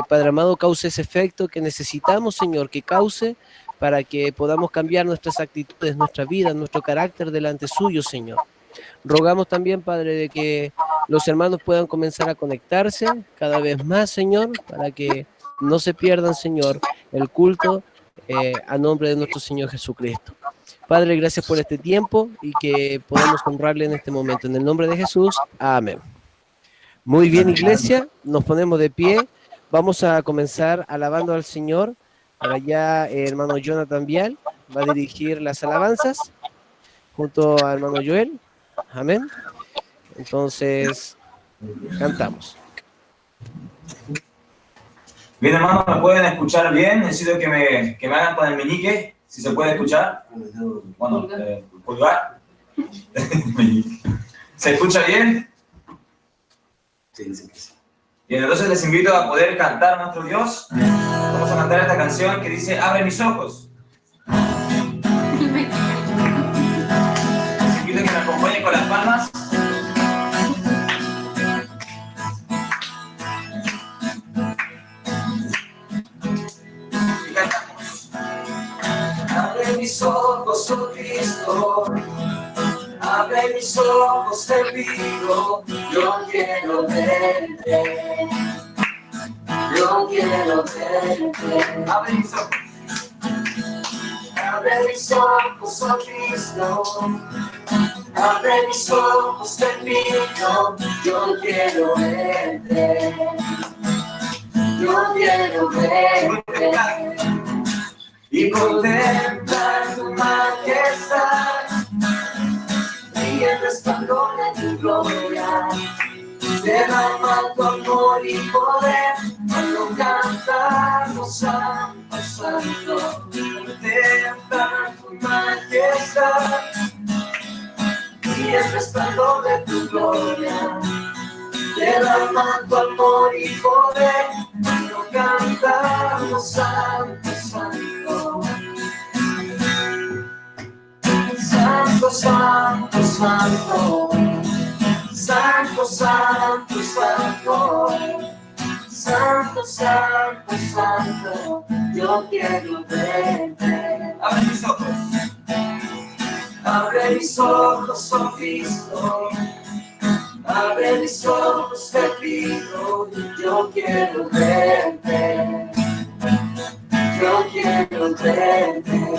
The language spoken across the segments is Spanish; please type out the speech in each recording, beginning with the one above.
Padre amado, cause ese efecto que necesitamos, Señor, que cause para que podamos cambiar nuestras actitudes, nuestra vida, nuestro carácter delante suyo, Señor. Rogamos también, Padre, de que los hermanos puedan comenzar a conectarse cada vez más, Señor, para que no se pierdan, Señor, el culto a nombre de nuestro Señor Jesucristo. Padre, gracias por este tiempo y que podamos honrarle en este momento. En el nombre de Jesús, amén. Muy bien, iglesia, nos ponemos de pie. Vamos a comenzar alabando al Señor. Por allá, hermano Jonathan Vial va a dirigir las alabanzas junto al hermano Joel. Amén. Entonces, cantamos. Bien, hermanos, ¿me pueden escuchar bien? Necesito que me hagan con el meñique, si se puede escuchar. Bueno, pulgar. ¿Se escucha bien? Sí, sí, sí. Bien, entonces les invito a poder cantar a nuestro Dios. Vamos a cantar esta canción que dice, abre mis ojos. Les invito a que me acompañen con las palmas. Y cantamos. Abre mis ojos, oh Cristo. Abre mis ojos, te pido, yo quiero verte, yo quiero verte. Abre mis ojos. Abre mis ojos, oh Cristo. Abre mis ojos, te pido, yo quiero verte, yo quiero verte. Y contemplar tu majestad. Y el resplandor de tu gloria, derrama tu amor y poder, cuando cantamos santo, santo, contempla tu majestad, y el resplandor de tu gloria, derrama tu amor y poder, cuando cantamos santo, santo. Santo, santo, santo, santo, santo, santo, santo, santo, santo, yo quiero verte. Abre mis ojos. Abre mis ojos, oh Cristo. Abre mis ojos, te pido, yo quiero verte. Yo quiero verte.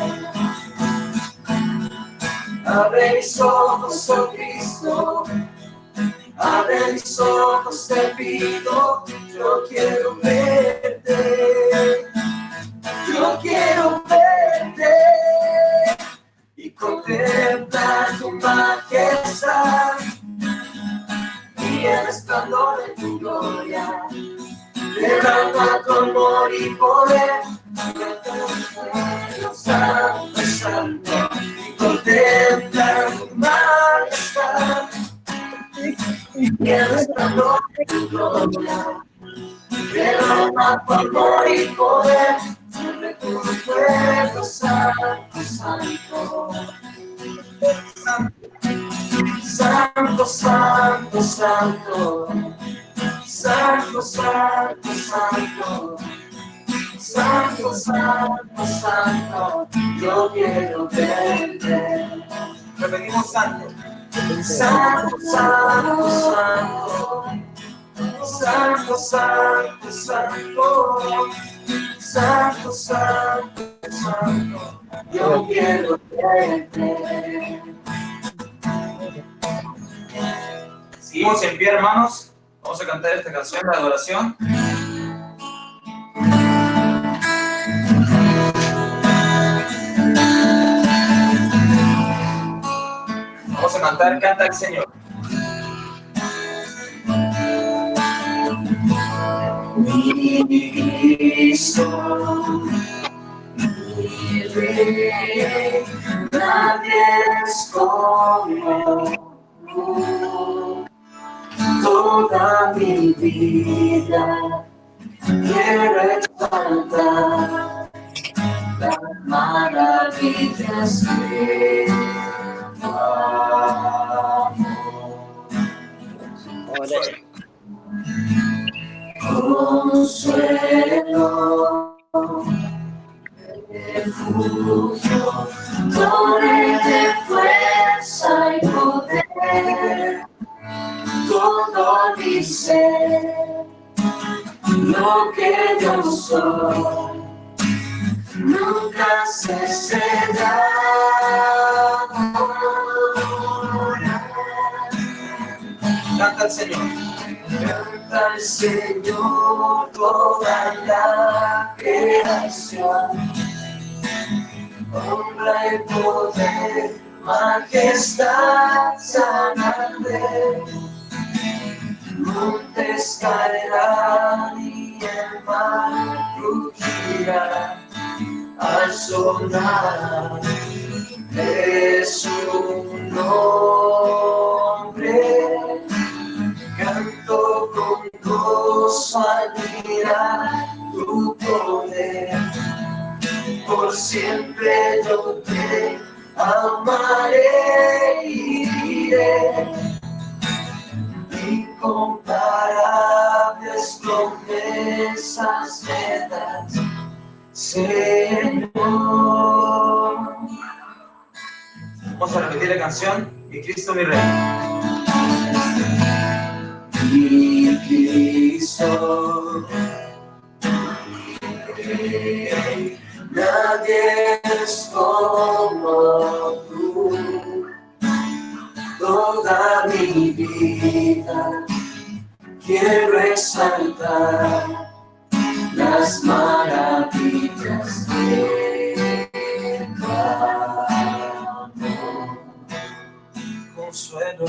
Abre mis ojos, oh Cristo, abre mis ojos, te pido, yo quiero verte, yo quiero verte, y contemplar tu majestad, y el resplandor de tu gloria, derrama tu amor y poder, santo, santo. Contemplar tu majestad y el resplandor de tu gloria, derrama tu amor y poder sobre tu pueblo santo, santo. Santo, santo, santo, santo, santo, santo. Santo, santo, santo, yo quiero verte. Repetimos santo. Santo, santo, santo. Santo, santo, santo. Santo, santo, santo, yo quiero verte. Seguimos en pie, hermanos. Vamos a cantar esta canción de adoración. Vamos a cantar, canta el Señor. Mi Cristo, mi Rey, nadie es como tú. Toda mi vida quiero exaltar las maravillas de tu amor. consuelo, refugio, torre de fuerza y poder, todo mi ser, lo que yo soy, nunca cesará. Canta al Señor. Canta al Señor toda la creación, honra y poder, majestad, sanadez. Montes caerán y el mar rugirá al sonar de su nombre. Canto con gozo al mirar tu poder, por siempre yo te amaré y diré, incomparables promesas me das, Señor. Vamos a repetir la canción, Mi Cristo, mi Rey. Mi Cristo, mi nadie es como tú. Toda mi vida quiero exaltar las maravillas de tu amor. Consuelo,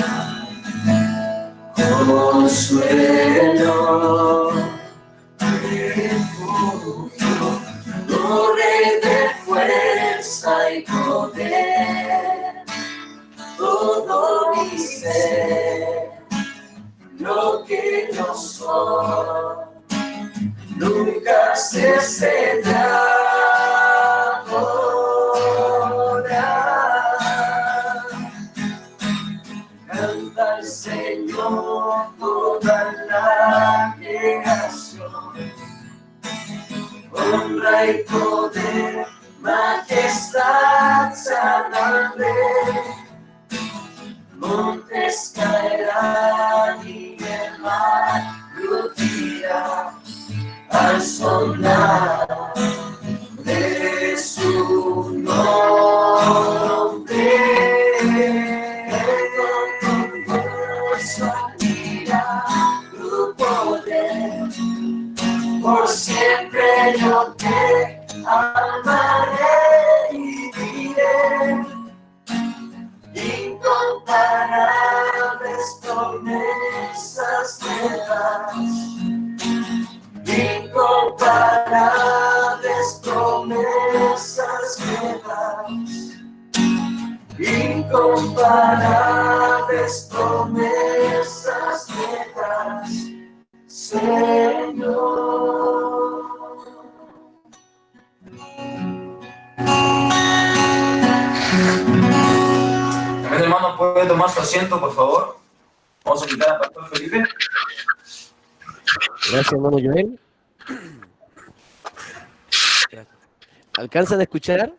consuelo, refugio, torre de fuerza y poder, todo mi ser, lo que yo soy, nunca cesará adorar. Canta al Señor toda la creación, honra y poder, majestad, sanadez. Montes caerán y el mar rugirá al sonar de su nombre. Con gozo mira tu poder, por siempre yo te amaré y diré, incomparables promesas me das, incomparables promesas me das, incomparables promesas me das, Señor. También, hermano, puede tomar su asiento, por favor. Vamos a invitar al pastor Felipe. Gracias, hermano Joel. ¿Alcanzan a escuchar?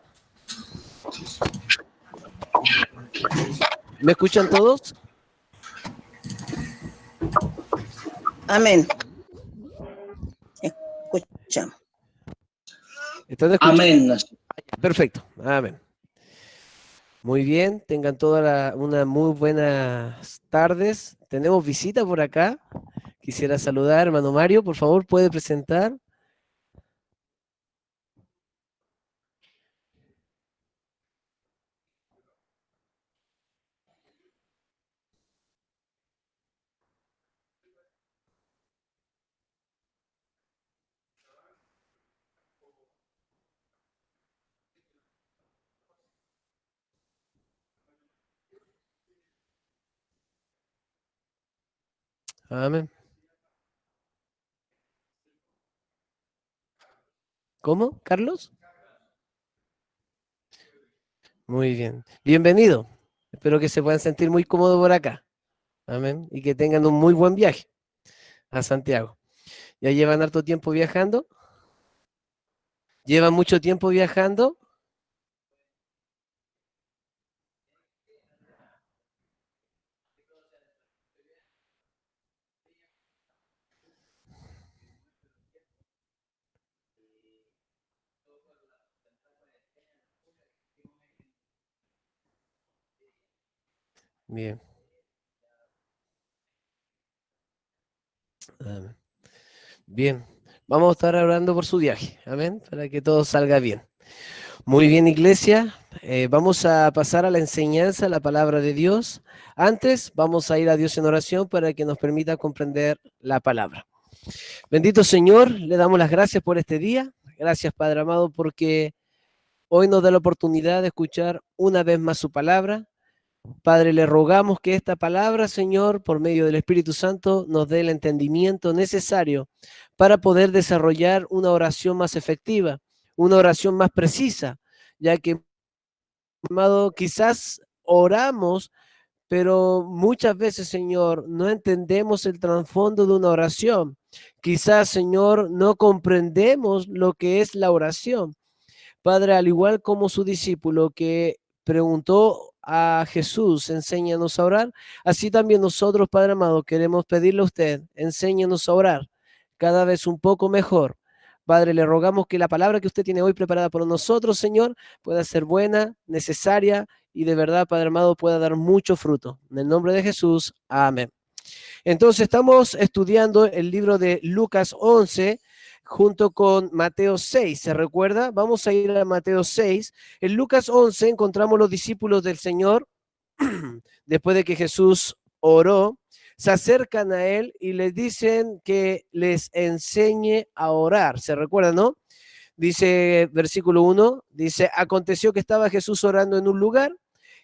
¿Me escuchan todos? Amén. Escuchamos. ¿Están escuchando? Amén. Perfecto, amén. Muy bien, tengan unas muy buenas tardes. Tenemos visita por acá. Quisiera saludar, hermano Mario, por favor, ¿puede presentar? Amén. ¿Cómo, Carlos? Muy bien. Bienvenido. Espero que se puedan sentir muy cómodos por acá. Amén. Y que tengan un muy buen viaje a Santiago. ¿Ya llevan harto tiempo viajando? ¿Llevan mucho tiempo viajando? Bien. Amén. Bien. Vamos a estar hablando por su viaje. Amén. Para que todo salga bien. Muy bien, iglesia. Vamos a pasar a la enseñanza, la palabra de Dios. Antes, vamos a ir a Dios en oración para que nos permita comprender la palabra. Bendito Señor, le damos las gracias por este día. Gracias, Padre amado, porque hoy nos da la oportunidad de escuchar una vez más su palabra. Padre, le rogamos que esta palabra, Señor, por medio del Espíritu Santo, nos dé el entendimiento necesario para poder desarrollar una oración más efectiva, una oración más precisa, ya que, amado, quizás oramos, pero muchas veces, Señor, no entendemos el trasfondo de una oración. Quizás, Señor, no comprendemos lo que es la oración. Padre, al igual como su discípulo que preguntó a Jesús, enséñanos a orar, así también nosotros, Padre amado, queremos pedirle a usted, enséñanos a orar cada vez un poco mejor. Padre, le rogamos que la palabra que usted tiene hoy preparada por nosotros, Señor, pueda ser buena, necesaria y de verdad, Padre amado, pueda dar mucho fruto. En el nombre de Jesús, amén. Entonces estamos estudiando el libro de Lucas 11 junto con Mateo 6, ¿se recuerda? Vamos a ir a Mateo 6. En Lucas 11 encontramos los discípulos del Señor, después de que Jesús oró, se acercan a él y les dicen que les enseñe a orar, ¿se recuerda, no? Dice, versículo 1, dice, aconteció que estaba Jesús orando en un lugar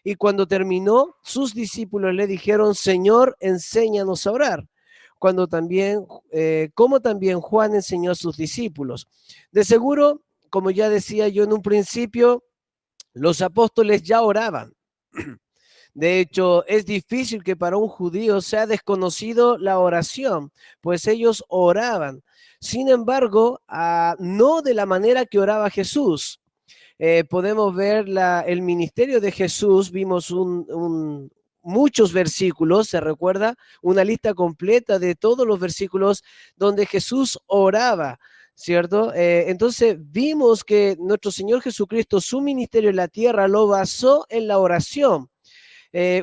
y cuando terminó, sus discípulos le dijeron, Señor, enséñanos a orar. Como también Juan enseñó a sus discípulos. De seguro, como ya decía yo en un principio, los apóstoles ya oraban. De hecho, es difícil que para un judío sea desconocido la oración, pues ellos oraban. Sin embargo, no de la manera que oraba Jesús. Podemos ver el ministerio de Jesús, vimos muchos versículos, ¿se recuerda? Una lista completa de todos los versículos donde Jesús oraba, ¿cierto? Entonces vimos que nuestro Señor Jesucristo, su ministerio en la tierra, lo basó en la oración.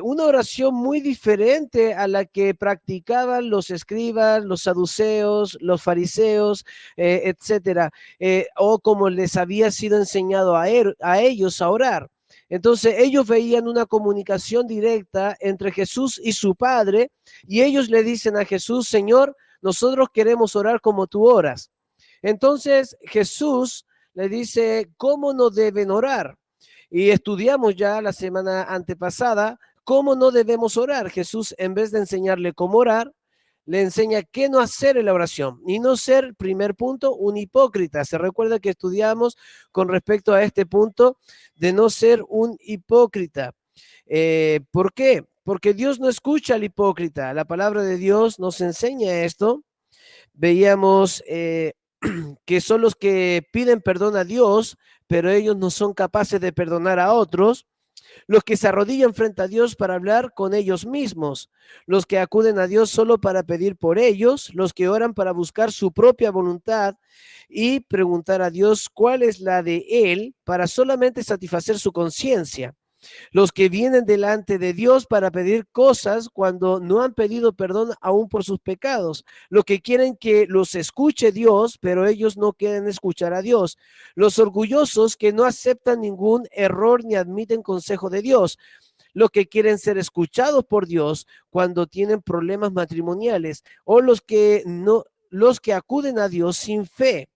Una oración muy diferente a la que practicaban los escribas, los saduceos, los fariseos, etcétera, o como les había sido enseñado a ellos a orar. Entonces ellos veían una comunicación directa entre Jesús y su Padre, y ellos le dicen a Jesús, Señor, nosotros queremos orar como tú oras. Entonces Jesús le dice, ¿cómo no deben orar? Y estudiamos ya la semana antepasada cómo no debemos orar. Jesús, en vez de enseñarle cómo orar, le enseña qué no hacer en la oración y no ser, primer punto, un hipócrita. Se recuerda que estudiamos con respecto a este punto de no ser un hipócrita. ¿Por qué? Porque Dios no escucha al hipócrita. La palabra de Dios nos enseña esto. Veíamos que son los que piden perdón a Dios, pero ellos no son capaces de perdonar a otros, los que se arrodillan frente a Dios para hablar con ellos mismos, los que acuden a Dios solo para pedir por ellos, los que oran para buscar su propia voluntad y preguntar a Dios cuál es la de Él para solamente satisfacer su conciencia. Los que vienen delante de Dios para pedir cosas cuando no han pedido perdón aún por sus pecados. Los que quieren que los escuche Dios, pero ellos no quieren escuchar a Dios. Los orgullosos que no aceptan ningún error ni admiten consejo de Dios. Los que quieren ser escuchados por Dios cuando tienen problemas matrimoniales. O los que acuden a Dios sin fe.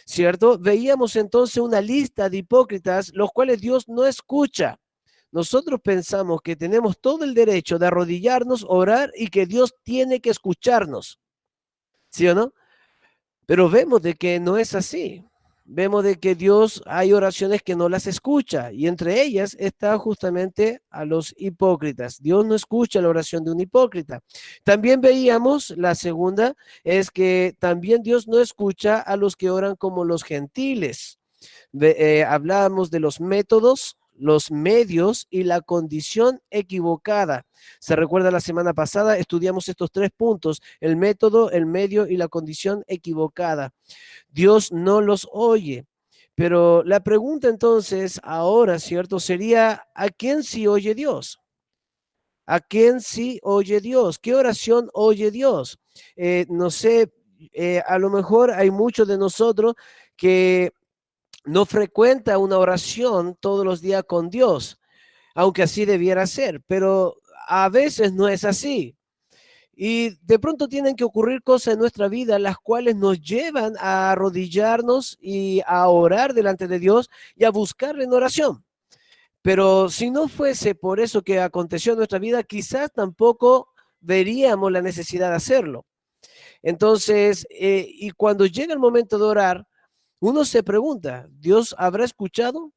¿Cierto? Veíamos entonces una lista de hipócritas, los cuales Dios no escucha. Nosotros pensamos que tenemos todo el derecho de arrodillarnos, orar y que Dios tiene que escucharnos. ¿Sí o no? Pero vemos de que no es así. vemos de que Dios hay oraciones que no las escucha y entre ellas está justamente a los hipócritas. Dios no escucha la oración de un hipócrita. También veíamos, la segunda es que también Dios no escucha a los que oran como los gentiles. Hablábamos de los métodos, los medios y la condición equivocada. Se recuerda la semana pasada, estudiamos estos 3 puntos, el método, el medio y la condición equivocada. Dios no los oye. Pero la pregunta entonces ahora, ¿cierto? Sería, ¿a quién sí oye Dios? ¿A quién sí oye Dios? ¿Qué oración oye Dios? No sé, a lo mejor hay muchos de nosotros que no frecuenta una oración todos los días con Dios, aunque así debiera ser, pero a veces no es así. Y de pronto tienen que ocurrir cosas en nuestra vida las cuales nos llevan a arrodillarnos y a orar delante de Dios y a buscarle en oración. Pero si no fuese por eso que aconteció en nuestra vida, quizás tampoco veríamos la necesidad de hacerlo. Entonces, y cuando llega el momento de orar, uno se pregunta, ¿Dios habrá escuchado?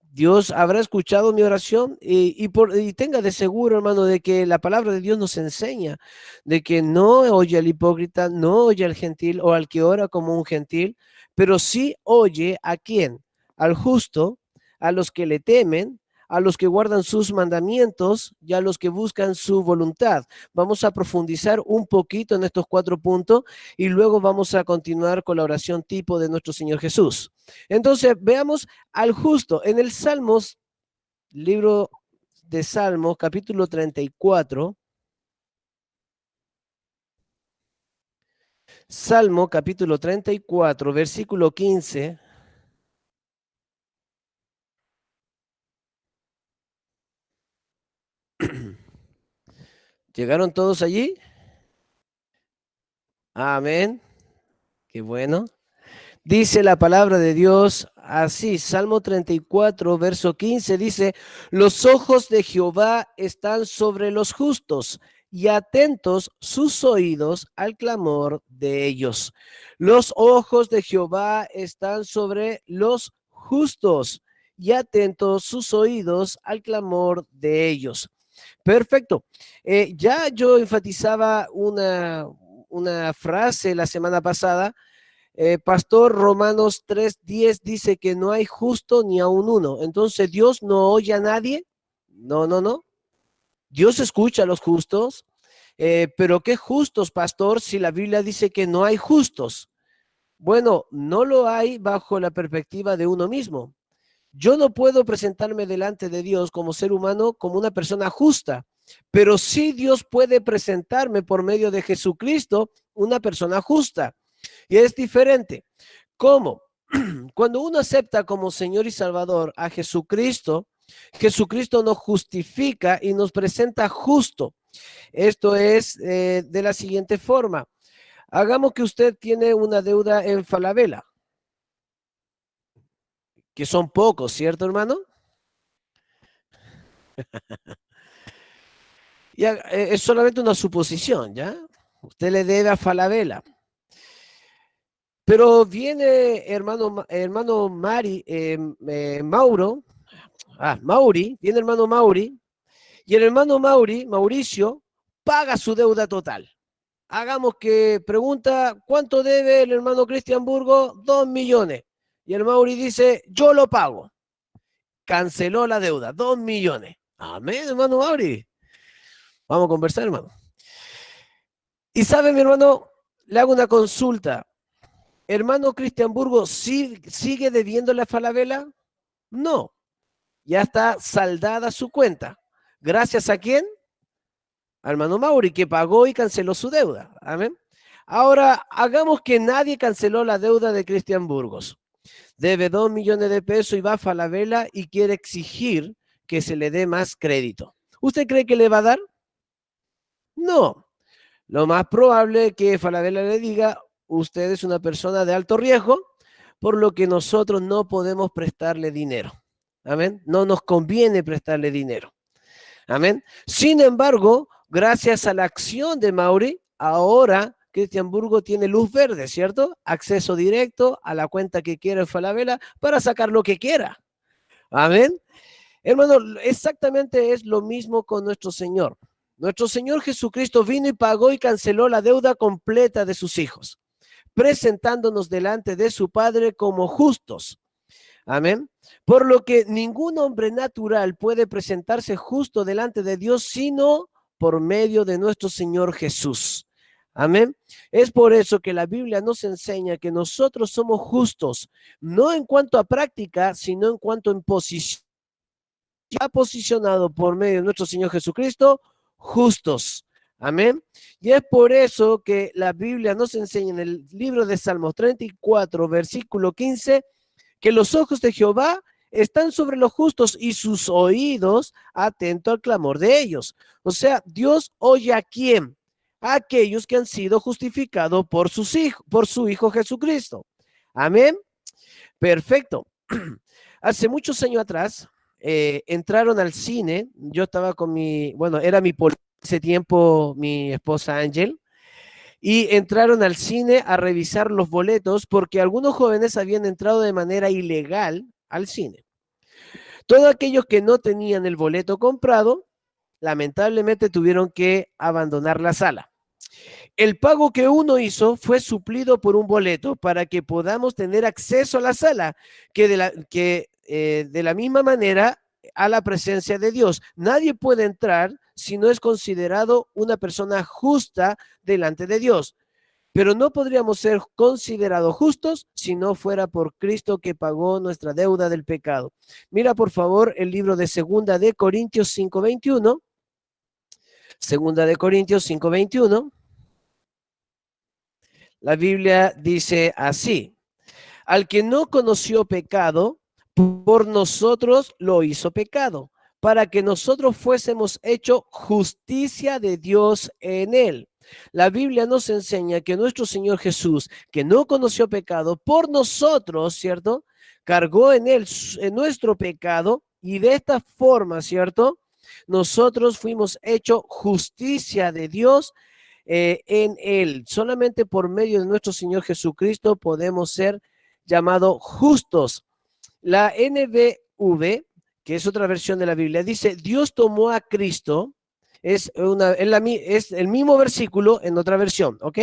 Dios habrá escuchado mi oración y tenga de seguro, hermano, de que la palabra de Dios nos enseña de que no oye al hipócrita, no oye al gentil o al que ora como un gentil, pero sí oye a quién, al justo, a los que le temen, a los que guardan sus mandamientos y a los que buscan su voluntad. Vamos a profundizar un poquito en estos 4 puntos y luego vamos a continuar con la oración tipo de nuestro Señor Jesús. Entonces, veamos al justo. En el Salmos, libro de Salmos, capítulo 34. Salmo, capítulo 34, versículo 15. ¿Llegaron todos allí? Amén. Qué bueno. Dice la palabra de Dios así, Salmo 34, verso 15, dice, los ojos de Jehová están sobre los justos y atentos sus oídos al clamor de ellos. Los ojos de Jehová están sobre los justos y atentos sus oídos al clamor de ellos. Perfecto. Ya yo enfatizaba una frase la semana pasada. Pastor, Romanos 3:10 dice que no hay justo ni aun uno. Entonces, ¿Dios no oye a nadie? No, no, no. Dios escucha a los justos. Pero ¿qué justos, pastor, si la Biblia dice que no hay justos? Bueno, no lo hay bajo la perspectiva de uno mismo. Yo no puedo presentarme delante de Dios como ser humano como una persona justa, pero sí Dios puede presentarme por medio de Jesucristo una persona justa. Y es diferente. ¿Cómo? Cuando uno acepta como Señor y Salvador a Jesucristo, Jesucristo nos justifica y nos presenta justo. Esto es de la siguiente forma. Hagamos que usted tiene una deuda en Falabella, que son pocos, ¿cierto, hermano? Ya, es solamente una suposición, ¿ya? Usted le debe a Falabella. Pero viene hermano Mauri, viene hermano Mauri, y el hermano Mauricio, paga su deuda total. Hagamos que pregunta, ¿cuánto debe el hermano Cristian Burgo? 2 millones. Y el Mauri dice, yo lo pago. Canceló la deuda, 2 millones. Amén, hermano Mauri. Vamos a conversar, hermano. Y sabe, mi hermano, le hago una consulta. ¿Hermano Cristian Burgo sigue debiéndole a Falabella? No, ya está saldada su cuenta. ¿Gracias a quién? Al hermano Mauri, que pagó y canceló su deuda. Amén. Ahora, hagamos que nadie canceló la deuda de Cristian Burgos. Debe 2 millones de pesos y va a Falabella y quiere exigir que se le dé más crédito. ¿Usted cree que le va a dar? No. Lo más probable es que Falabella le diga, usted es una persona de alto riesgo, por lo que nosotros no podemos prestarle dinero. Amén. No nos conviene prestarle dinero. Amén. Sin embargo, gracias a la acción de Mauri, ahora Christian Burgo tiene luz verde, ¿cierto? Acceso directo a la cuenta que quiera Falabella para sacar lo que quiera. Amén. Hermano, exactamente es lo mismo con nuestro Señor. Nuestro Señor Jesucristo vino y pagó y canceló la deuda completa de sus hijos, presentándonos delante de su Padre como justos. Amén. Por lo que ningún hombre natural puede presentarse justo delante de Dios sino por medio de nuestro Señor Jesús. Amén. Es por eso que la Biblia nos enseña que nosotros somos justos, no en cuanto a práctica, sino en cuanto a posición. Ya posicionado por medio de nuestro Señor Jesucristo, justos. Amén. Y es por eso que la Biblia nos enseña en el libro de Salmos 34, versículo 15, que los ojos de Jehová están sobre los justos y sus oídos atentos al clamor de ellos. O sea, Dios oye ¿a quién? A aquellos que han sido justificados por su Hijo Jesucristo. Amén. Perfecto. Hace muchos años atrás, entraron al cine. Yo estaba con era mi ese tiempo, mi esposa Ángel, y entraron al cine a revisar los boletos porque algunos jóvenes habían entrado de manera ilegal al cine. Todos aquellos que no tenían el boleto comprado, lamentablemente tuvieron que abandonar la sala. El pago que uno hizo fue suplido por un boleto para que podamos tener acceso a la sala, que de la misma manera a la presencia de Dios. Nadie puede entrar si no es considerado una persona justa delante de Dios. Pero no podríamos ser considerados justos si no fuera por Cristo que pagó nuestra deuda del pecado. Mira, por favor, el libro de 2 de Corintios 5:21. 2 de Corintios 5:21. La Biblia dice así: al que no conoció pecado, por nosotros lo hizo pecado, para que nosotros fuésemos hecho justicia de Dios en él. La Biblia nos enseña que nuestro Señor Jesús, que no conoció pecado, por nosotros, ¿cierto? Cargó en él, en nuestro pecado, y de esta forma, ¿cierto? Nosotros fuimos hecho justicia de Dios en él. Solamente por medio de nuestro Señor Jesucristo podemos ser llamados justos. La NBV, que es otra versión de la Biblia, dice: Dios tomó a Cristo. Es el mismo versículo en otra versión, ¿ok?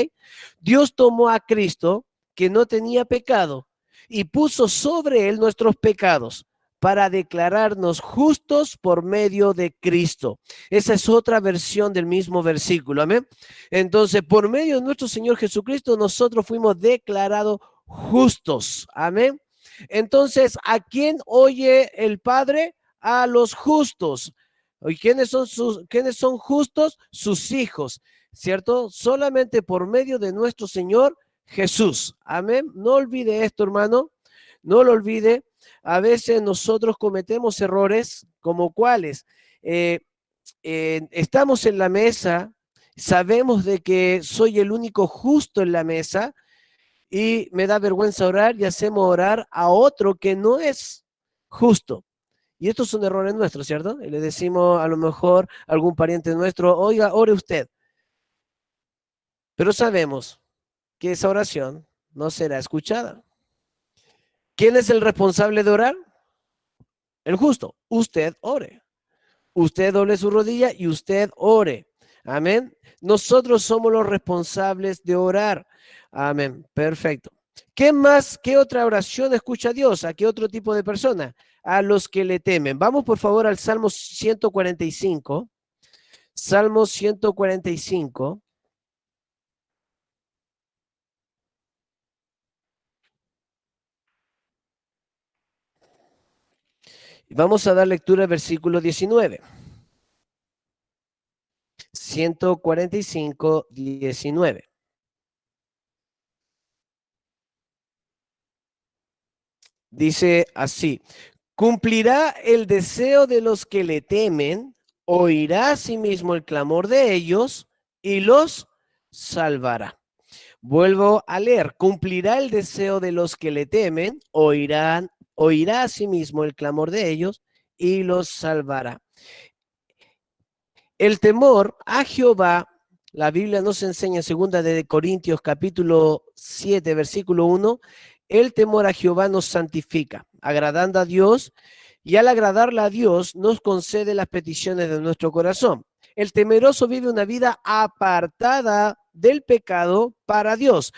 Dios tomó a Cristo, que no tenía pecado, y puso sobre él nuestros pecados para declararnos justos por medio de Cristo. Esa es otra versión del mismo versículo, amén. Entonces, por medio de nuestro Señor Jesucristo, nosotros fuimos declarados justos, amén. Entonces, ¿a quién oye el Padre? A los justos. ¿Y quiénes son justos? Sus hijos, ¿cierto? Solamente por medio de nuestro Señor Jesús. Amén. No olvide esto, hermano. No lo olvide. A veces nosotros cometemos errores como cuáles. Estamos en la mesa, sabemos de que soy el único justo en la mesa y me da vergüenza orar y hacemos orar a otro que no es justo. Y estos son errores nuestros, ¿cierto? Y le decimos a lo mejor a algún pariente nuestro: oiga, ore usted. Pero sabemos que esa oración no será escuchada. ¿Quién es el responsable de orar? El justo. Usted ore. Usted doble su rodilla y usted ore. Amén. Nosotros somos los responsables de orar. Amén. Perfecto. ¿Qué más? ¿Qué otra oración escucha Dios? ¿A qué otro tipo de persona? A los que le temen. Vamos por favor al Salmo 145. Salmo 145. Vamos a dar lectura al versículo 19. 145, 19. Dice así: cumplirá el deseo de los que le temen, oirá a sí mismo el clamor de ellos y los salvará. Vuelvo a leer: cumplirá el deseo de los que le temen, oirá a sí mismo el clamor de ellos y los salvará. El temor a Jehová La Biblia nos enseña en 2 de Corintios capítulo 7, versículo 1, el temor a Jehová nos santifica, agradando a Dios, y al agradarle a Dios nos concede las peticiones de nuestro corazón. El temeroso vive una vida apartada del pecado para Dios,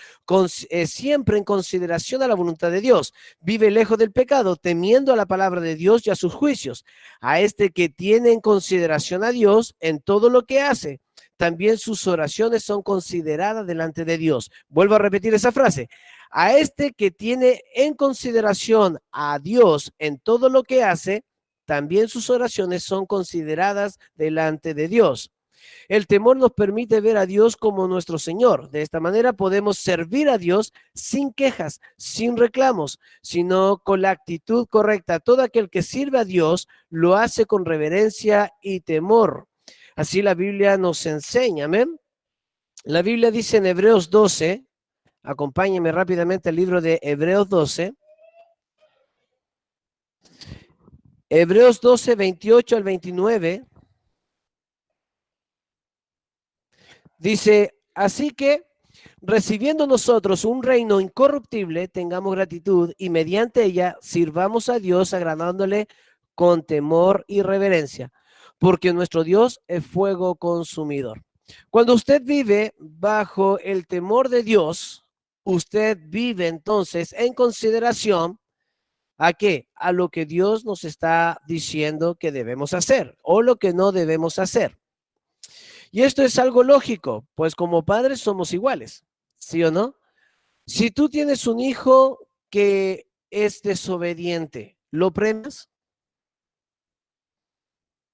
siempre en consideración a la voluntad de Dios. Vive lejos del pecado, temiendo a la palabra de Dios y a sus juicios. A este que tiene en consideración a Dios en todo lo que hace, también sus oraciones son consideradas delante de Dios. Vuelvo a repetir esa frase. A este que tiene en consideración a Dios en todo lo que hace, también sus oraciones son consideradas delante de Dios. El temor nos permite ver a Dios como nuestro Señor. De esta manera podemos servir a Dios sin quejas, sin reclamos, sino con la actitud correcta. Todo aquel que sirve a Dios lo hace con reverencia y temor. Así la Biblia nos enseña, amén. La Biblia dice en Hebreos 12, acompáñenme rápidamente al libro de Hebreos 12. Hebreos 12, 28 al 29. Dice, así que recibiendo nosotros un reino incorruptible, tengamos gratitud y mediante ella sirvamos a Dios agradándole con temor y reverencia, porque nuestro Dios es fuego consumidor. Cuando usted vive bajo el temor de Dios, usted vive entonces en consideración ¿a qué? A lo que Dios nos está diciendo que debemos hacer o lo que no debemos hacer. Y esto es algo lógico, pues como padres somos iguales, ¿sí o no? Si tú tienes un hijo que es desobediente, ¿lo premias?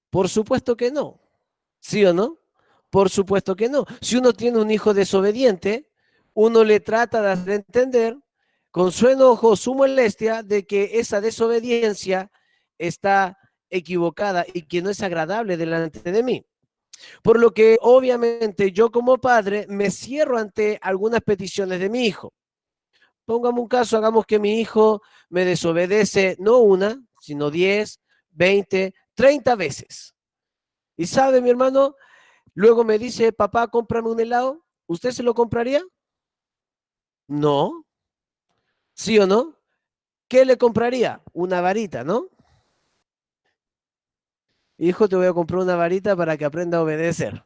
Por supuesto que no, ¿sí o no? Por supuesto que no. Si uno tiene un hijo desobediente, uno le trata de hacer entender con su enojo, su molestia, de que esa desobediencia está equivocada y que no es agradable delante de mí. Por lo que obviamente yo como padre me cierro ante algunas peticiones de mi hijo. Pongamos un caso, hagamos que mi hijo me desobedece no una, sino 10, 20, 30 veces. Y sabe, mi hermano, luego me dice, papá, cómprame un helado. ¿Usted se lo compraría? No. ¿Sí o no? ¿Qué le compraría? Una varita, ¿no? Hijo, te voy a comprar una varita para que aprenda a obedecer.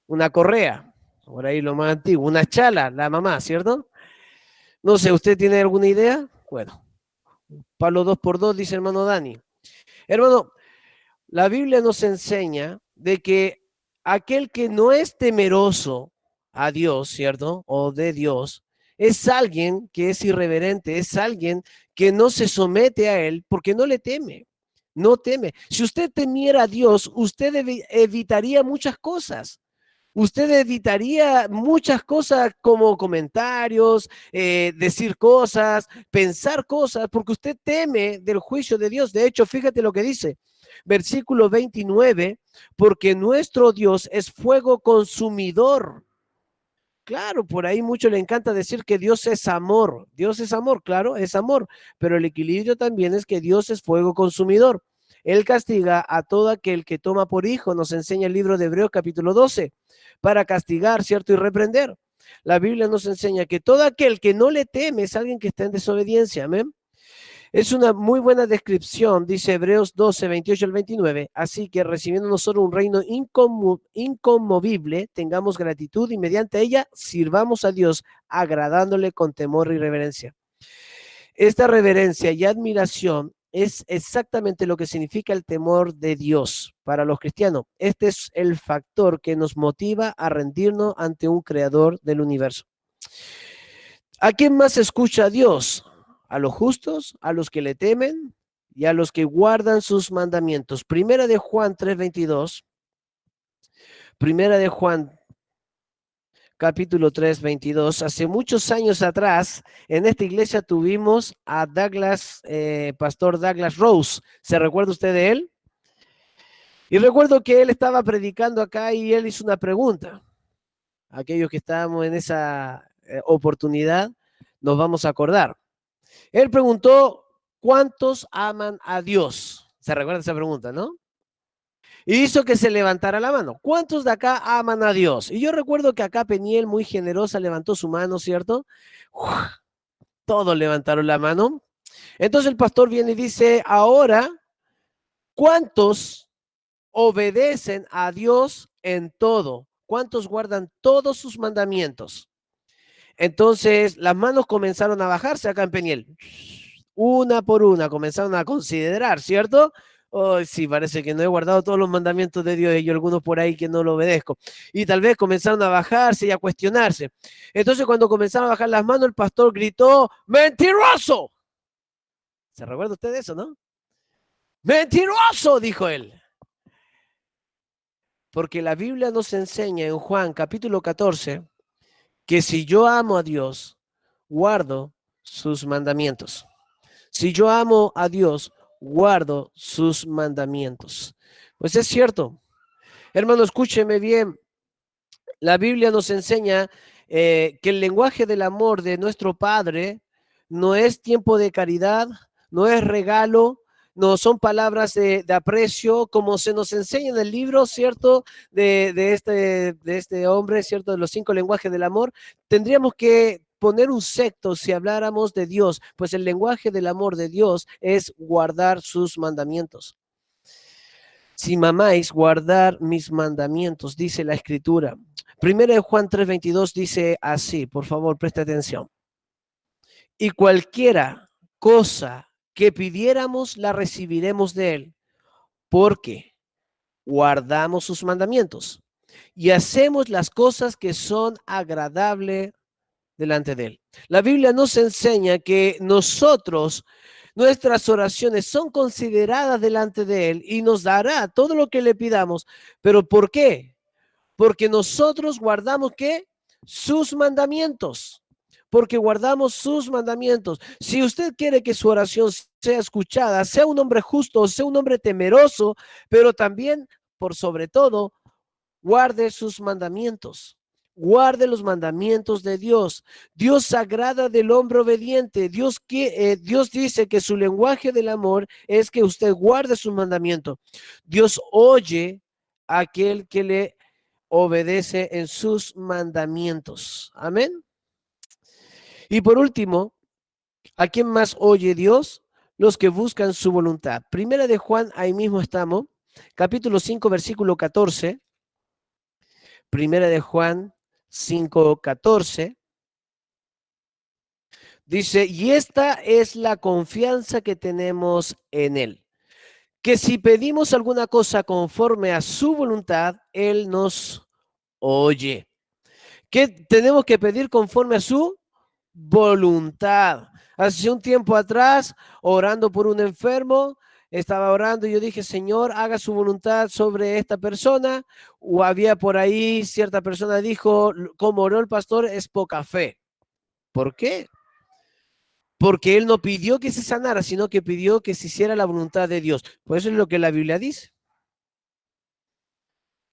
Una correa, por ahí lo más antiguo. Una chala, la mamá, ¿cierto? No sé, ¿usted tiene alguna idea? Bueno, Pablo 2x2 dice hermano Dani. Hermano, la Biblia nos enseña de que aquel que no es temeroso a Dios, ¿cierto? O de Dios, es alguien que es irreverente, es alguien que no se somete a Él porque no le teme, no teme. Si usted temiera a Dios, usted evitaría muchas cosas. Usted evitaría muchas cosas como comentarios, decir cosas, pensar cosas, porque usted teme del juicio de Dios. De hecho, fíjate lo que dice, versículo 29, porque nuestro Dios es fuego consumidor. Claro, por ahí mucho le encanta decir que Dios es amor. Dios es amor, claro, es amor, pero el equilibrio también es que Dios es fuego consumidor. Él castiga a todo aquel que toma por hijo, nos enseña el libro de Hebreos capítulo 12, para castigar, ¿cierto? Y reprender. La Biblia nos enseña que todo aquel que no le teme es alguien que está en desobediencia, amén. Es una muy buena descripción, dice Hebreos 12, 28 al 29. Así que recibiendo nosotros un reino inconmovible, tengamos gratitud y mediante ella sirvamos a Dios, agradándole con temor y reverencia. Esta reverencia y admiración es exactamente lo que significa el temor de Dios para los cristianos. Este es el factor que nos motiva a rendirnos ante un creador del universo. ¿A quién más escucha a Dios? A los justos, a los que le temen y a los que guardan sus mandamientos. Primera de Juan 3:22. Primera de Juan capítulo 3:22. Hace muchos años atrás, en esta iglesia tuvimos a Douglas, pastor Douglas Rose. ¿Se recuerda usted de él? Y recuerdo que él estaba predicando acá y él hizo una pregunta. Aquellos que estábamos en esa oportunidad nos vamos a acordar. Él preguntó, ¿cuántos aman a Dios? ¿Se recuerda esa pregunta, no? Y hizo que se levantara la mano. ¿Cuántos de acá aman a Dios? Y yo recuerdo que acá Peniel, muy generosa, levantó su mano, ¿cierto? Uf, todos levantaron la mano. Entonces el pastor viene y dice, ahora, ¿cuántos obedecen a Dios en todo? ¿Cuántos guardan todos sus mandamientos? Entonces las manos comenzaron a bajarse acá en Peniel. Una por una comenzaron a considerar, ¿cierto? Oh, sí, parece que no he guardado todos los mandamientos de Dios y hay algunos por ahí que no lo obedezco. Y tal vez comenzaron a bajarse y a cuestionarse. Entonces cuando comenzaron a bajar las manos, el pastor gritó, ¡mentiroso! ¿Se recuerda usted de eso, no? ¡Mentiroso!, dijo él. Porque la Biblia nos enseña en Juan capítulo 14 que si yo amo a Dios, guardo sus mandamientos. Si yo amo a Dios, guardo sus mandamientos. Pues es cierto. Hermano, escúcheme bien. La Biblia nos enseña que el lenguaje del amor de nuestro Padre no es tiempo de caridad, no es regalo, no son palabras de aprecio, como se nos enseña en el libro, ¿cierto? De este hombre, ¿cierto? De los 5 lenguajes del amor. Tendríamos que poner un secto si habláramos de Dios, pues el lenguaje del amor de Dios es guardar sus mandamientos. Si mamáis, guardar mis mandamientos, dice la Escritura. Primera de Juan 3:22 dice así, por favor, presta atención. Y cualquiera cosa que pidiéramos, la recibiremos de él, porque guardamos sus mandamientos y hacemos las cosas que son agradables delante de él. La Biblia nos enseña que nuestras oraciones son consideradas delante de él y nos dará todo lo que le pidamos. ¿Pero por qué? Porque nosotros guardamos, ¿qué? Sus mandamientos. Porque guardamos sus mandamientos. Si usted quiere que su oración sea escuchada, sea un hombre justo, sea un hombre temeroso, pero también, por sobre todo, guarde sus mandamientos. Guarde los mandamientos de Dios. Dios se agrada del hombre obediente. Dios dice que su lenguaje del amor es que usted guarde sus mandamientos. Dios oye a aquel que le obedece en sus mandamientos. Amén. Y por último, ¿a quién más oye Dios? Los que buscan su voluntad. Primera de Juan, ahí mismo estamos, capítulo 5, versículo 14. Primera de Juan 5:14. Dice, y esta es la confianza que tenemos en Él, que si pedimos alguna cosa conforme a su voluntad, Él nos oye. ¿Qué tenemos que pedir conforme a su voluntad? Hace un tiempo atrás, orando por un enfermo, estaba orando y yo dije, Señor, haga su voluntad sobre esta persona. O había por ahí cierta persona dijo, como oró el pastor, es poca fe. ¿Por qué? Porque él no pidió que se sanara, sino que pidió que se hiciera la voluntad de Dios. Pues eso es lo que la Biblia dice.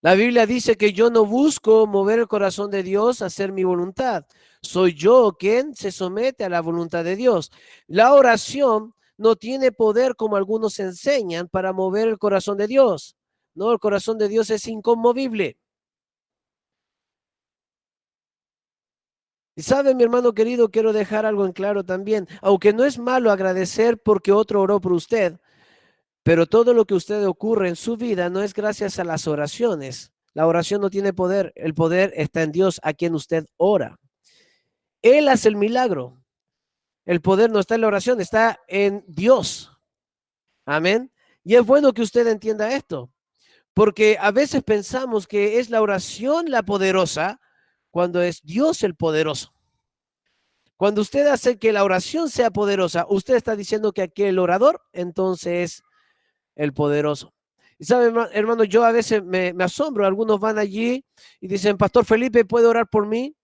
La Biblia dice que yo no busco mover el corazón de Dios a hacer mi voluntad. Soy yo quien se somete a la voluntad de Dios. La oración no tiene poder como algunos enseñan para mover el corazón de Dios. No, el corazón de Dios es inconmovible. Y sabe, mi hermano querido, quiero dejar algo en claro también. Aunque no es malo agradecer porque otro oró por usted, pero todo lo que usted ocurre en su vida no es gracias a las oraciones. La oración no tiene poder. El poder está en Dios a quien usted ora. Él hace el milagro. El poder no está en la oración, está en Dios. Amén. Y es bueno que usted entienda esto, porque a veces pensamos que es la oración la poderosa cuando es Dios el poderoso. Cuando usted hace que la oración sea poderosa, usted está diciendo que aquel orador entonces el poderoso. Y sabe, hermano, yo a veces me asombro, algunos van allí y dicen, Pastor Felipe, ¿puede orar por mí?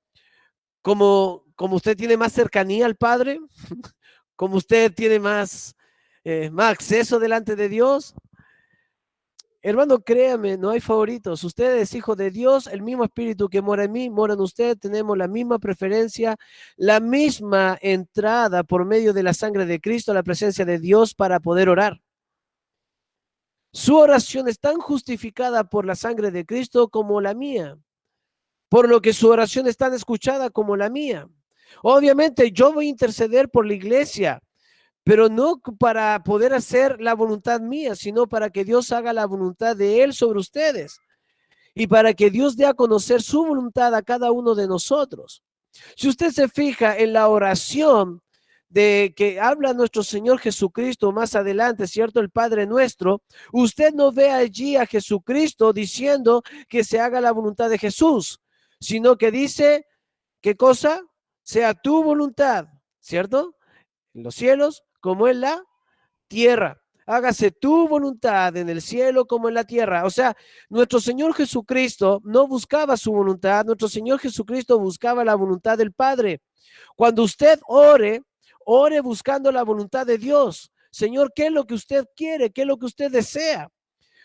Como usted tiene más cercanía al Padre, como usted tiene más acceso delante de Dios. Hermano, créame, no hay favoritos. Usted es hijo de Dios, el mismo espíritu que mora en mí, mora en usted, tenemos la misma preferencia, la misma entrada por medio de la sangre de Cristo a la presencia de Dios para poder orar. Su oración es tan justificada por la sangre de Cristo como la mía, por lo que su oración es tan escuchada como la mía. Obviamente yo voy a interceder por la iglesia, pero no para poder hacer la voluntad mía, sino para que Dios haga la voluntad de Él sobre ustedes y para que Dios dé a conocer su voluntad a cada uno de nosotros. Si usted se fija en la oración de que habla nuestro Señor Jesucristo más adelante, ¿cierto? El Padre nuestro, usted no ve allí a Jesucristo diciendo que se haga la voluntad de Jesús, sino que dice, ¿qué cosa? Sea tu voluntad, ¿cierto? En los cielos como en la tierra. Hágase tu voluntad en el cielo como en la tierra. O sea, nuestro Señor Jesucristo no buscaba su voluntad, nuestro Señor Jesucristo buscaba la voluntad del Padre. Cuando usted ore, ore buscando la voluntad de Dios. Señor, ¿qué es lo que usted quiere? ¿Qué es lo que usted desea?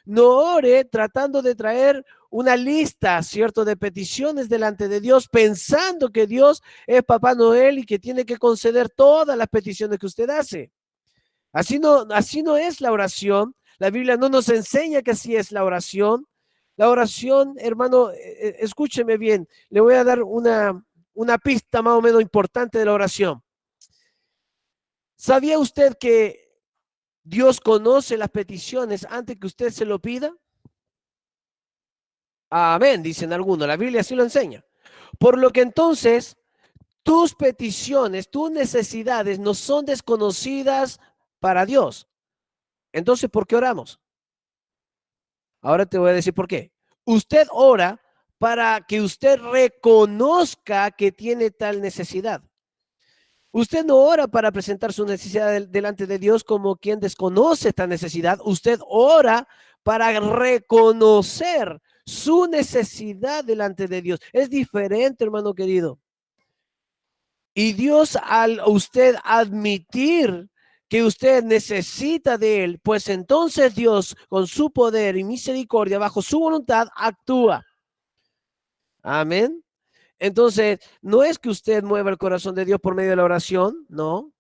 No ore tratando de traer una lista, ¿cierto?, de peticiones delante de Dios, pensando que Dios es Papá Noel y que tiene que conceder todas las peticiones que usted hace. Así no es la oración. La Biblia no nos enseña que así es la oración. La oración, hermano, escúcheme bien, le voy a dar una pista más o menos importante de la oración. ¿Sabía usted que Dios conoce las peticiones antes que usted se lo pida? Amén, dicen algunos. La Biblia así lo enseña. Por lo que entonces, tus peticiones, tus necesidades no son desconocidas para Dios. Entonces, ¿por qué oramos? Ahora te voy a decir por qué. Usted ora para que usted reconozca que tiene tal necesidad. Usted no ora para presentar su necesidad delante de Dios como quien desconoce esta necesidad. Usted ora para reconocer su necesidad delante de Dios. Es diferente, hermano querido. Y Dios, al usted admitir que usted necesita de Él, pues entonces Dios, con su poder y misericordia, bajo su voluntad, actúa. Amén. Entonces, no es que usted mueva el corazón de Dios por medio de la oración, no.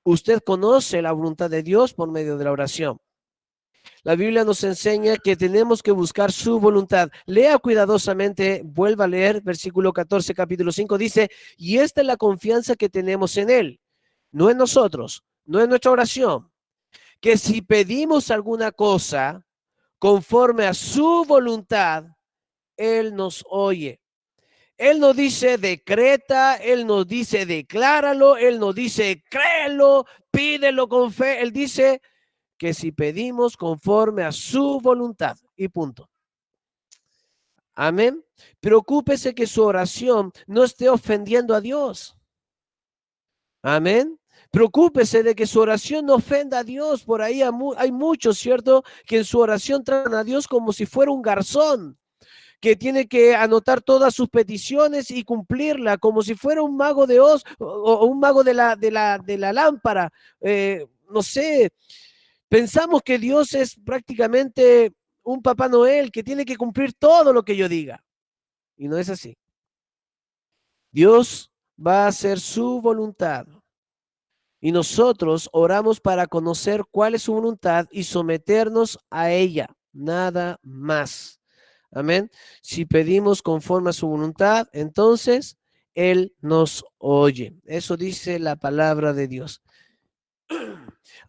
Usted conoce la voluntad de Dios por medio de la oración. La Biblia nos enseña que tenemos que buscar su voluntad. Lea cuidadosamente, vuelva a leer, versículo 14, capítulo 5, dice, y esta es la confianza que tenemos en Él, no en nosotros, no en nuestra oración, que si pedimos alguna cosa conforme a su voluntad, Él nos oye. Él nos dice decreta, Él nos dice decláralo, Él nos dice créelo, pídelo con fe. Él dice que si pedimos conforme a su voluntad y punto. Amén. Preocúpese que su oración no esté ofendiendo a Dios. Amén. Preocúpese de que su oración no ofenda a Dios. Por ahí hay muchos, ¿cierto?, que en su oración tratan a Dios como si fuera un garzón, que tiene que anotar todas sus peticiones y cumplirla, como si fuera un mago de Oz o un mago de la lámpara. No sé, pensamos que Dios es prácticamente un Papá Noel que tiene que cumplir todo lo que yo diga. Y no es así. Dios va a hacer su voluntad. Y nosotros oramos para conocer cuál es su voluntad y someternos a ella. Nada más. Amén. Si pedimos conforme a su voluntad, entonces Él nos oye. Eso dice la palabra de Dios.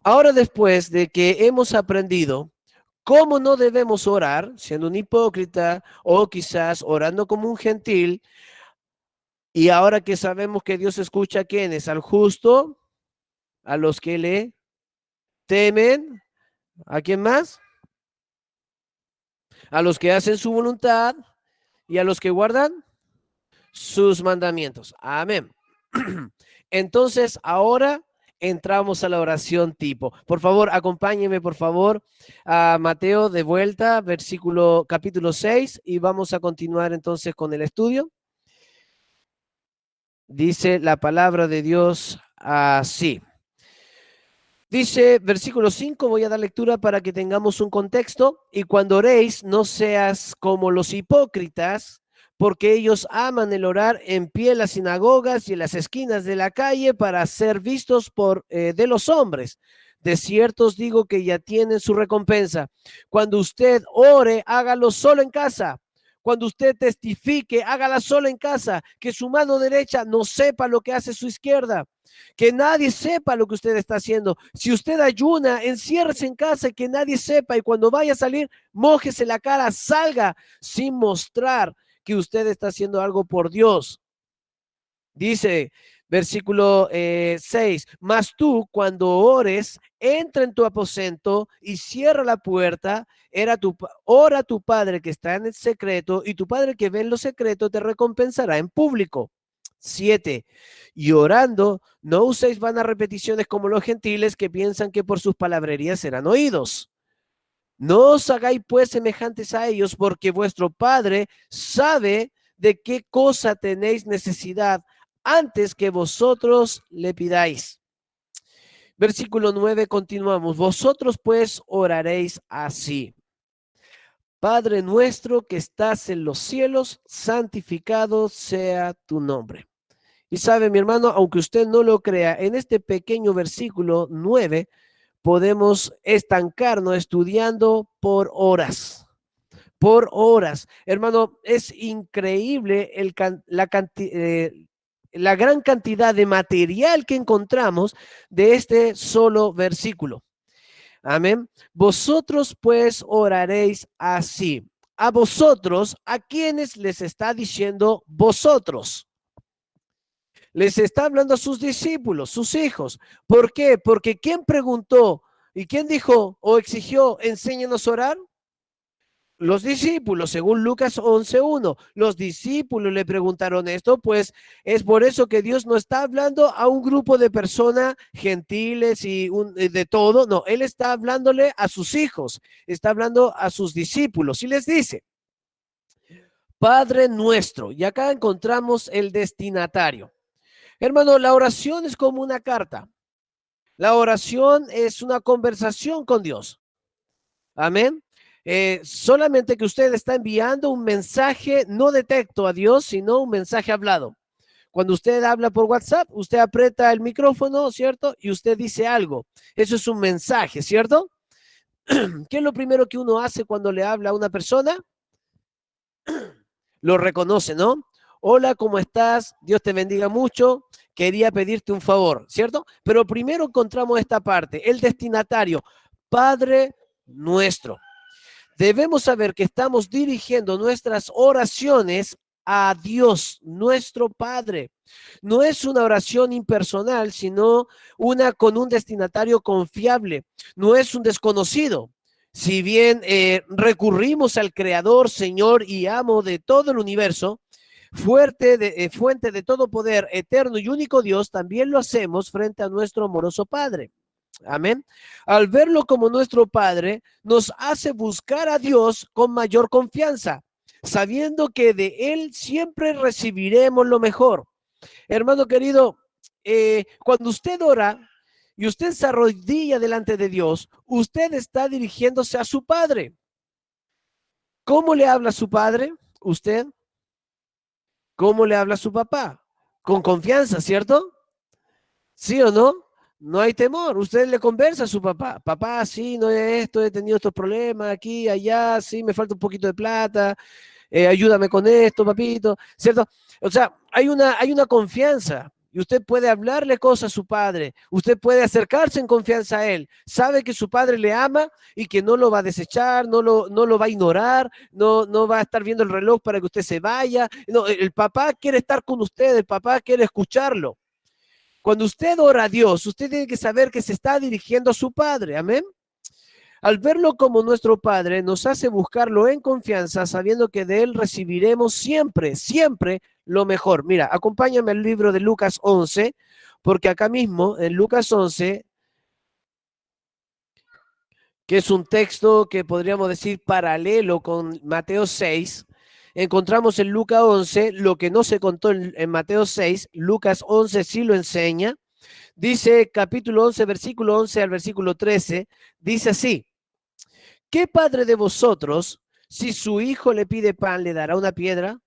Ahora, después de que hemos aprendido cómo no debemos orar, siendo un hipócrita o quizás orando como un gentil, y ahora que sabemos que Dios escucha a quienes, al justo, a los que le temen, ¿a quién más? A los que hacen su voluntad y a los que guardan sus mandamientos. Amén. Entonces, ahora entramos a la oración tipo. Por favor, acompáñeme, por favor, a Mateo de vuelta, capítulo 6, y vamos a continuar entonces con el estudio. Dice la palabra de Dios así. Dice, versículo 5, voy a dar lectura para que tengamos un contexto. Y cuando oréis, no seas como los hipócritas, porque ellos aman el orar en pie en las sinagogas y en las esquinas de la calle para ser vistos de los hombres. De cierto os digo que ya tienen su recompensa. Cuando usted ore, hágalo solo en casa. Cuando usted testifique, hágala solo en casa. Que su mano derecha no sepa lo que hace su izquierda. Que nadie sepa lo que usted está haciendo. Si usted ayuna, enciérrese en casa y que nadie sepa. Y cuando vaya a salir, mójese la cara, salga sin mostrar que usted está haciendo algo por Dios. Dice, versículo 6, mas tú cuando ores, entra en tu aposento y cierra la puerta, ora a tu Padre que está en el secreto, y tu Padre que ve en lo secreto te recompensará en público. 7, y orando, no uséis vanas repeticiones como los gentiles que piensan que por sus palabrerías serán oídos. No os hagáis pues semejantes a ellos, porque vuestro Padre sabe de qué cosa tenéis necesidad antes que vosotros le pidáis. Versículo 9, continuamos. Vosotros pues oraréis así. Padre nuestro que estás en los cielos, santificado sea tu nombre. Y sabe, mi hermano, aunque usted no lo crea, en este pequeño versículo 9 podemos estancarnos estudiando por horas. Por horas. Hermano, es increíble la gran cantidad de material que encontramos de este solo versículo. Amén. Vosotros pues oraréis así. A vosotros, ¿a quiénes les está diciendo vosotros? Les está hablando a sus discípulos, sus hijos. ¿Por qué? Porque ¿quién preguntó y quién dijo o exigió, enséñanos a orar? Los discípulos, según Lucas 11:1, los discípulos le preguntaron esto, pues es por eso que Dios no está hablando a un grupo de personas gentiles y de todo, no, Él está hablándole a sus hijos, está hablando a sus discípulos y les dice, Padre nuestro, y acá encontramos el destinatario. Hermano, la oración es como una carta, la oración es una conversación con Dios, amén. Solamente que usted está enviando un mensaje no de texto a Dios, sino un mensaje hablado. Cuando usted habla por WhatsApp, usted aprieta el micrófono, ¿cierto? Y usted dice algo. Eso es un mensaje, ¿cierto? ¿Qué es lo primero que uno hace cuando le habla a una persona? Lo reconoce, ¿no? Hola, ¿cómo estás? Dios te bendiga mucho. Quería pedirte un favor, ¿cierto? Pero primero encontramos esta parte, el destinatario, Padre nuestro. Debemos saber que estamos dirigiendo nuestras oraciones a Dios, nuestro Padre. No es una oración impersonal, sino una con un destinatario confiable. No es un desconocido. Si bien recurrimos al Creador, Señor y Amo de todo el universo, fuente de todo poder, eterno y único Dios, también lo hacemos frente a nuestro amoroso Padre. Amén. Al verlo como nuestro Padre, nos hace buscar a Dios con mayor confianza, sabiendo que de Él siempre recibiremos lo mejor. Hermano querido, cuando usted ora y usted se arrodilla delante de Dios, usted está dirigiéndose a su Padre. ¿Cómo le habla a su Padre? ¿Usted? ¿Cómo le habla a su papá? Con confianza, ¿cierto? ¿Sí o no? No hay temor. Usted le conversa a su papá. Papá, sí, no es esto, he tenido estos problemas aquí, allá, sí, me falta un poquito de plata, ayúdame con esto, papito, ¿cierto? O sea, hay una confianza y usted puede hablarle cosas a su padre. Usted puede acercarse en confianza a él. Sabe que su padre le ama y que no lo va a desechar, no lo va a ignorar, no va a estar viendo el reloj para que usted se vaya. No, el papá quiere estar con usted, el papá quiere escucharlo. Cuando usted ora a Dios, usted tiene que saber que se está dirigiendo a su Padre, amén. Al verlo como nuestro Padre, nos hace buscarlo en confianza, sabiendo que de Él recibiremos siempre, siempre lo mejor. Mira, acompáñame al libro de Lucas 11, porque acá mismo, en Lucas 11, que es un texto que podríamos decir paralelo con Mateo 6, encontramos en Lucas 11 lo que no se contó en Mateo 6, Lucas 11 sí lo enseña. Dice capítulo 11, versículo 11 al versículo 13, dice así, ¿qué padre de vosotros, si su hijo le pide pan, le dará una piedra?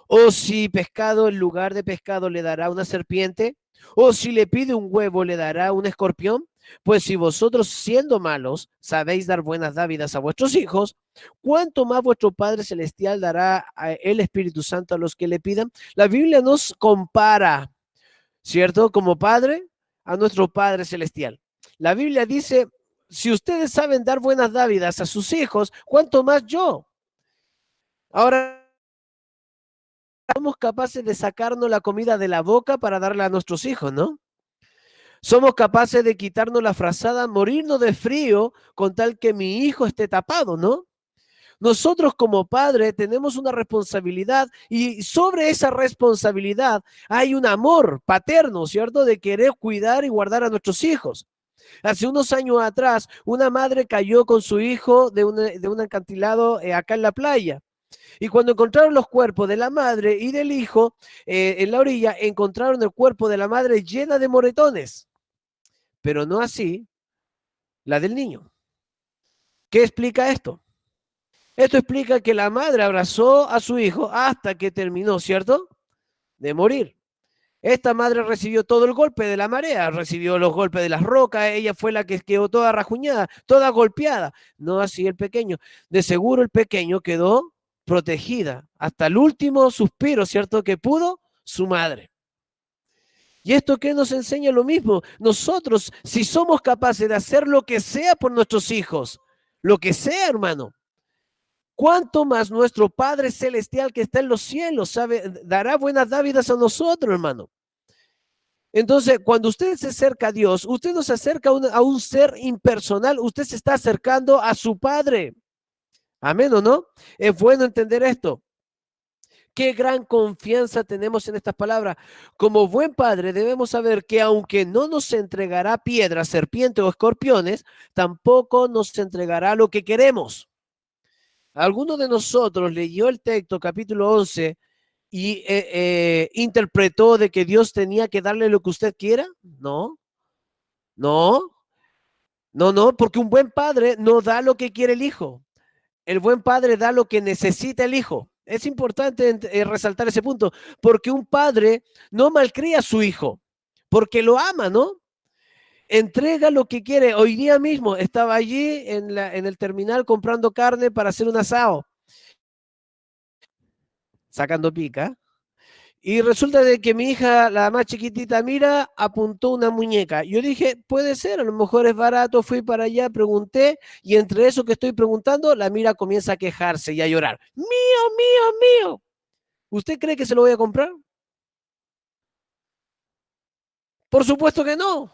¿O si pescado en lugar de pescado le dará una serpiente? ¿O si le pide un huevo, le dará un escorpión? Pues si vosotros siendo malos sabéis dar buenas dávidas a vuestros hijos, ¿cuánto más vuestro Padre Celestial dará el Espíritu Santo a los que le pidan? La Biblia nos compara, ¿cierto? Como Padre a nuestro Padre Celestial. La Biblia dice, si ustedes saben dar buenas dávidas a sus hijos, ¿cuánto más yo? Ahora, somos capaces de sacarnos la comida de la boca para darla a nuestros hijos, ¿no? Somos capaces de quitarnos la frazada, morirnos de frío con tal que mi hijo esté tapado, ¿no? Nosotros como padres tenemos una responsabilidad y sobre esa responsabilidad hay un amor paterno, ¿cierto? De querer cuidar y guardar a nuestros hijos. Hace unos años atrás, una madre cayó con su hijo de un acantilado acá en la playa. Y cuando encontraron los cuerpos de la madre y del hijo en la orilla, encontraron el cuerpo de la madre llena de moretones, pero no así la del niño. ¿Qué explica esto? Esto explica que la madre abrazó a su hijo hasta que terminó, ¿cierto?, de morir. Esta madre recibió todo el golpe de la marea, recibió los golpes de las rocas, ella fue la que quedó toda rajuñada, toda golpeada. No así el pequeño. De seguro el pequeño quedó protegida hasta el último suspiro, ¿cierto?, que pudo su madre. ¿Y esto qué nos enseña? Lo mismo. Nosotros, si somos capaces de hacer lo que sea por nuestros hijos, lo que sea, hermano, ¿cuánto más nuestro Padre Celestial que está en los cielos dará buenas dávidas a nosotros, hermano? Entonces, cuando usted se acerca a Dios, usted no se acerca a un ser impersonal, usted se está acercando a su Padre. Amén, ¿o no? Es bueno entender esto. Qué gran confianza tenemos en estas palabras. Como buen padre debemos saber que aunque no nos entregará piedras, serpientes o escorpiones, tampoco nos entregará lo que queremos. ¿Alguno de nosotros leyó el texto, capítulo 11, y interpretó de que Dios tenía que darle lo que usted quiera? No, no, no, porque un buen padre no da lo que quiere el hijo. El buen padre da lo que necesita el hijo. Es importante resaltar ese punto, porque un padre no malcría a su hijo, porque lo ama, ¿no? Entrega lo que quiere. Hoy día mismo estaba allí en el terminal comprando carne para hacer un asado, sacando pica. Y resulta de que mi hija, la más chiquitita, mira, apuntó una muñeca. Yo dije, puede ser, a lo mejor es barato, fui para allá, pregunté, y entre eso que estoy preguntando, la mira comienza a quejarse y a llorar. ¡Mío, mío, mío! ¿Usted cree que se lo voy a comprar? Por supuesto que no.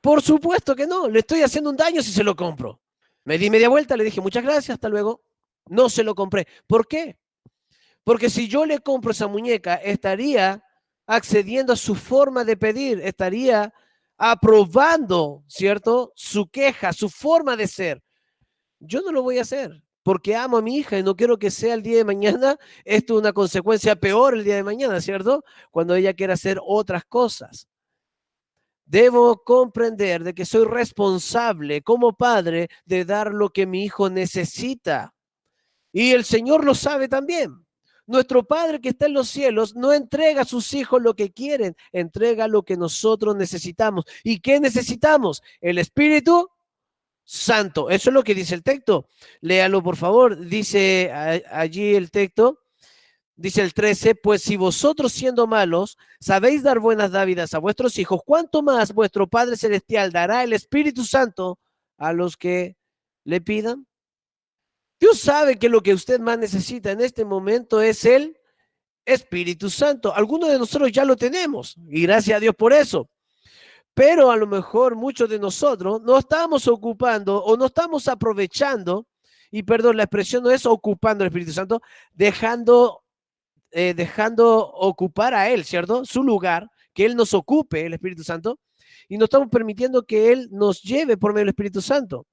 Por supuesto que no. Le estoy haciendo un daño si se lo compro. Me di media vuelta, le dije, muchas gracias, hasta luego. No se lo compré. ¿Por qué? Porque si yo le compro esa muñeca, estaría accediendo a su forma de pedir, estaría aprobando, ¿cierto?, su queja, su forma de ser. Yo no lo voy a hacer porque amo a mi hija y no quiero que sea el día de mañana esto una consecuencia peor el día de mañana, ¿cierto? Cuando ella quiera hacer otras cosas. Debo comprender de que soy responsable como padre de dar lo que mi hijo necesita. Y el Señor lo sabe también. Nuestro Padre que está en los cielos no entrega a sus hijos lo que quieren, entrega lo que nosotros necesitamos. ¿Y qué necesitamos? El Espíritu Santo. Eso es lo que dice el texto. Léalo, por favor. Dice allí el texto, dice el 13, pues si vosotros siendo malos sabéis dar buenas dávidas a vuestros hijos, ¿cuánto más vuestro Padre Celestial dará el Espíritu Santo a los que le pidan? Dios sabe que lo que usted más necesita en este momento es el Espíritu Santo. Algunos de nosotros ya lo tenemos y gracias a Dios por eso. Pero a lo mejor muchos de nosotros no estamos ocupando o no estamos aprovechando, y perdón, la expresión no es ocupando el Espíritu Santo, dejando ocupar a Él, ¿cierto? Su lugar, que Él nos ocupe, el Espíritu Santo, y no estamos permitiendo que Él nos lleve por medio del Espíritu Santo.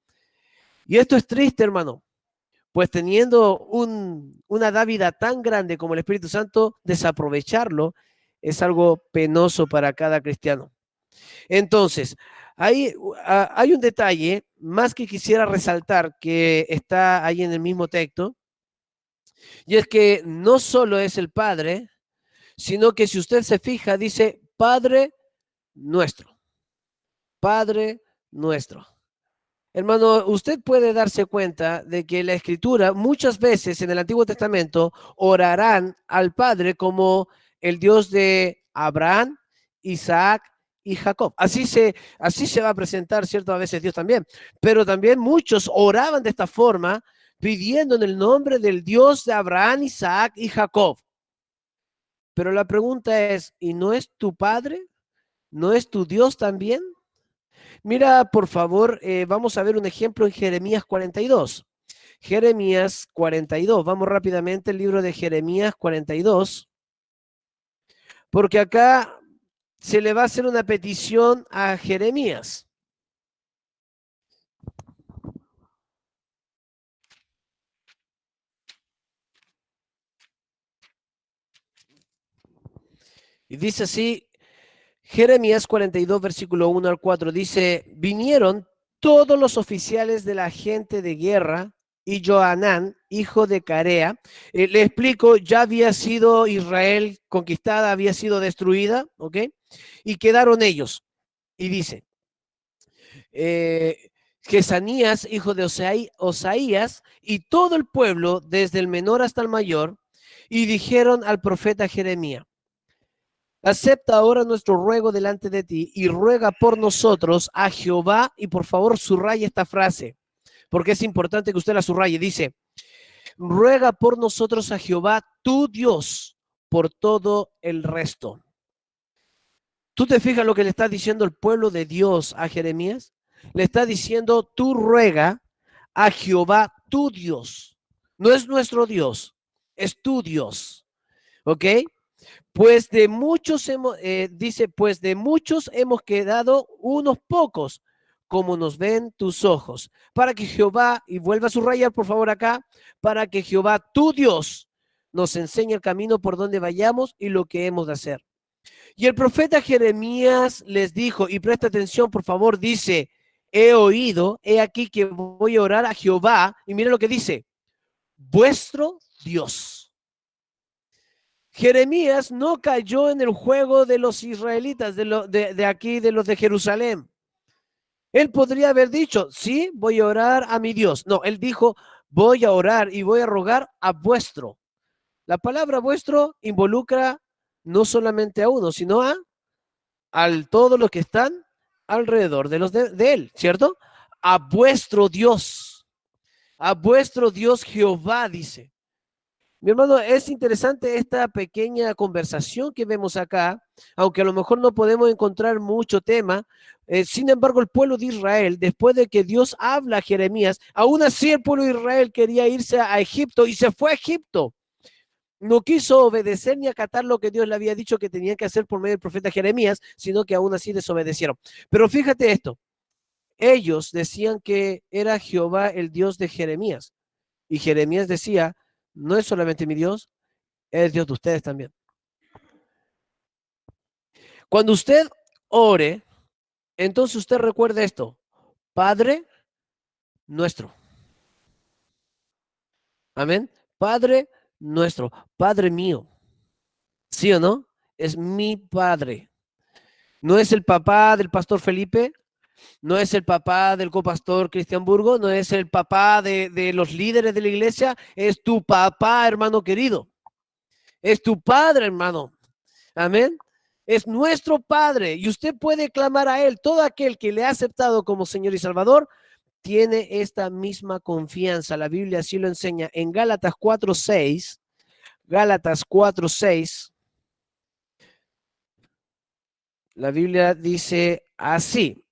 Y esto es triste, hermano. Pues teniendo una dávida tan grande como el Espíritu Santo, desaprovecharlo es algo penoso para cada cristiano. Entonces, hay un detalle más que quisiera resaltar que está ahí en el mismo texto, y es que no solo es el Padre, sino que si usted se fija, dice Padre nuestro. Padre nuestro. Hermano, usted puede darse cuenta de que la Escritura muchas veces en el Antiguo Testamento orarán al Padre como el Dios de Abraham, Isaac y Jacob. Así se va a presentar, ¿cierto? A veces Dios también. Pero también muchos oraban de esta forma, pidiendo en el nombre del Dios de Abraham, Isaac y Jacob. Pero la pregunta es, ¿y no es tu Padre? ¿No es tu Dios también? Mira, por favor, vamos a ver un ejemplo en Jeremías 42. Jeremías 42, vamos rápidamente al libro de Jeremías 42, porque acá se le va a hacer una petición a Jeremías. Y dice así, Jeremías 42, versículo 1 al 4, dice, vinieron todos los oficiales de la gente de guerra y Johanán, hijo de Carea. Le explico, ya había sido Israel conquistada, había sido destruida, ¿ok? Y quedaron ellos. Y dice, Jesanías, hijo de Osaías, y todo el pueblo, desde el menor hasta el mayor, y dijeron al profeta Jeremías, acepta ahora nuestro ruego delante de ti y ruega por nosotros a Jehová, y por favor subraya esta frase, porque es importante que usted la subraye. Dice, ruega por nosotros a Jehová, tu Dios, por todo el resto. ¿Tú te fijas lo que le está diciendo el pueblo de Dios a Jeremías? Le está diciendo, tú ruega a Jehová, tu Dios. No es nuestro Dios, es tu Dios. ¿Ok? Pues de muchos dice, pues de muchos hemos quedado unos pocos, como nos ven tus ojos. Para que Jehová, y vuelva a subrayar por favor acá, para que Jehová, tu Dios, nos enseñe el camino por donde vayamos y lo que hemos de hacer. Y el profeta Jeremías les dijo, y presta atención por favor, dice, he oído, he aquí que voy a orar a Jehová, y mira lo que dice, vuestro Dios. Jeremías no cayó en el juego de los israelitas, de aquí, de los de Jerusalén. Él podría haber dicho, sí, voy a orar a mi Dios. No, él dijo, voy a orar y voy a rogar a vuestro. La palabra vuestro involucra no solamente a uno, sino a todos los que están alrededor de los de él, ¿cierto? A vuestro Dios Jehová, dice. Mi hermano, es interesante esta pequeña conversación que vemos acá, aunque a lo mejor no podemos encontrar mucho tema. Sin embargo, el pueblo de Israel, después de que Dios habla a Jeremías, aún así el pueblo de Israel quería irse a Egipto y se fue a Egipto. No quiso obedecer ni acatar lo que Dios le había dicho que tenían que hacer por medio del profeta Jeremías, sino que aún así desobedecieron. Pero fíjate esto, ellos decían que era Jehová el Dios de Jeremías, y Jeremías decía, no es solamente mi Dios, es Dios de ustedes también. Cuando usted ore, entonces usted recuerda esto, Padre nuestro. Amén. Padre nuestro, Padre mío. ¿Sí o no? Es mi Padre. No es el papá del pastor Felipe, no es el papá del copastor Cristian Burgo, no es el papá de los líderes de la iglesia, es tu papá, hermano querido. Es tu Padre, hermano. Amén. Es nuestro Padre y usted puede clamar a Él. Todo aquel que le ha aceptado como Señor y Salvador tiene esta misma confianza. La Biblia así lo enseña en Gálatas 4:6. Gálatas 4:6. La Biblia dice así.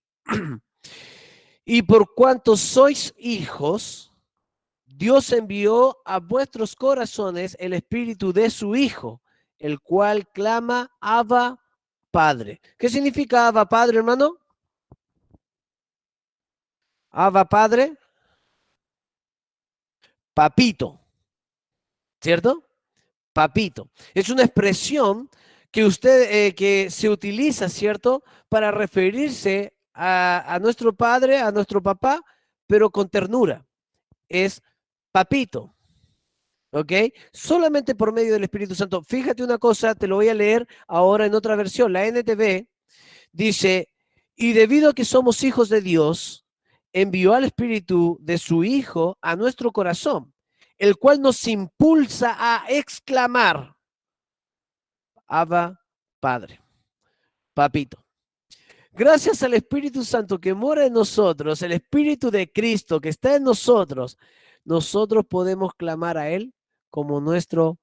Y por cuanto sois hijos, Dios envió a vuestros corazones el espíritu de su Hijo, el cual clama, Abba, Padre. ¿Qué significa Abba, Padre, hermano? Abba, Padre, papito, ¿cierto? Papito. Es una expresión que que se utiliza, ¿cierto? Para referirse a nuestro padre, a nuestro papá, pero con ternura. Es papito. ¿Ok? Solamente por medio del Espíritu Santo. Fíjate una cosa, te lo voy a leer ahora en otra versión. La NTV dice, Y debido a que somos hijos de Dios, envió al Espíritu de su Hijo a nuestro corazón, el cual nos impulsa a exclamar, Abba, Padre, Papito. Gracias al Espíritu Santo que mora en nosotros, el Espíritu de Cristo que está en nosotros, nosotros podemos clamar a Él como nuestro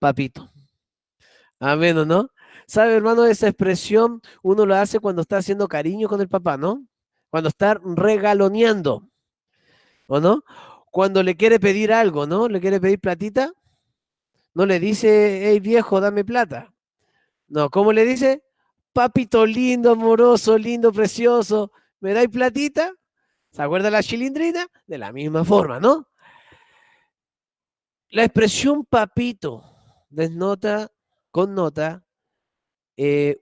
papito. Amén, ¿o no? ¿Sabe, hermano? Esa expresión uno la hace cuando está haciendo cariño con el papá, ¿no? Cuando está regaloneando, ¿o no? Cuando le quiere pedir algo, ¿no? Le quiere pedir platita, no le dice, hey viejo, dame plata. No, ¿cómo le dice? Papito lindo, amoroso, lindo, precioso, ¿me dais platita? ¿Se acuerda la chilindrina? De la misma forma, ¿no? La expresión papito connota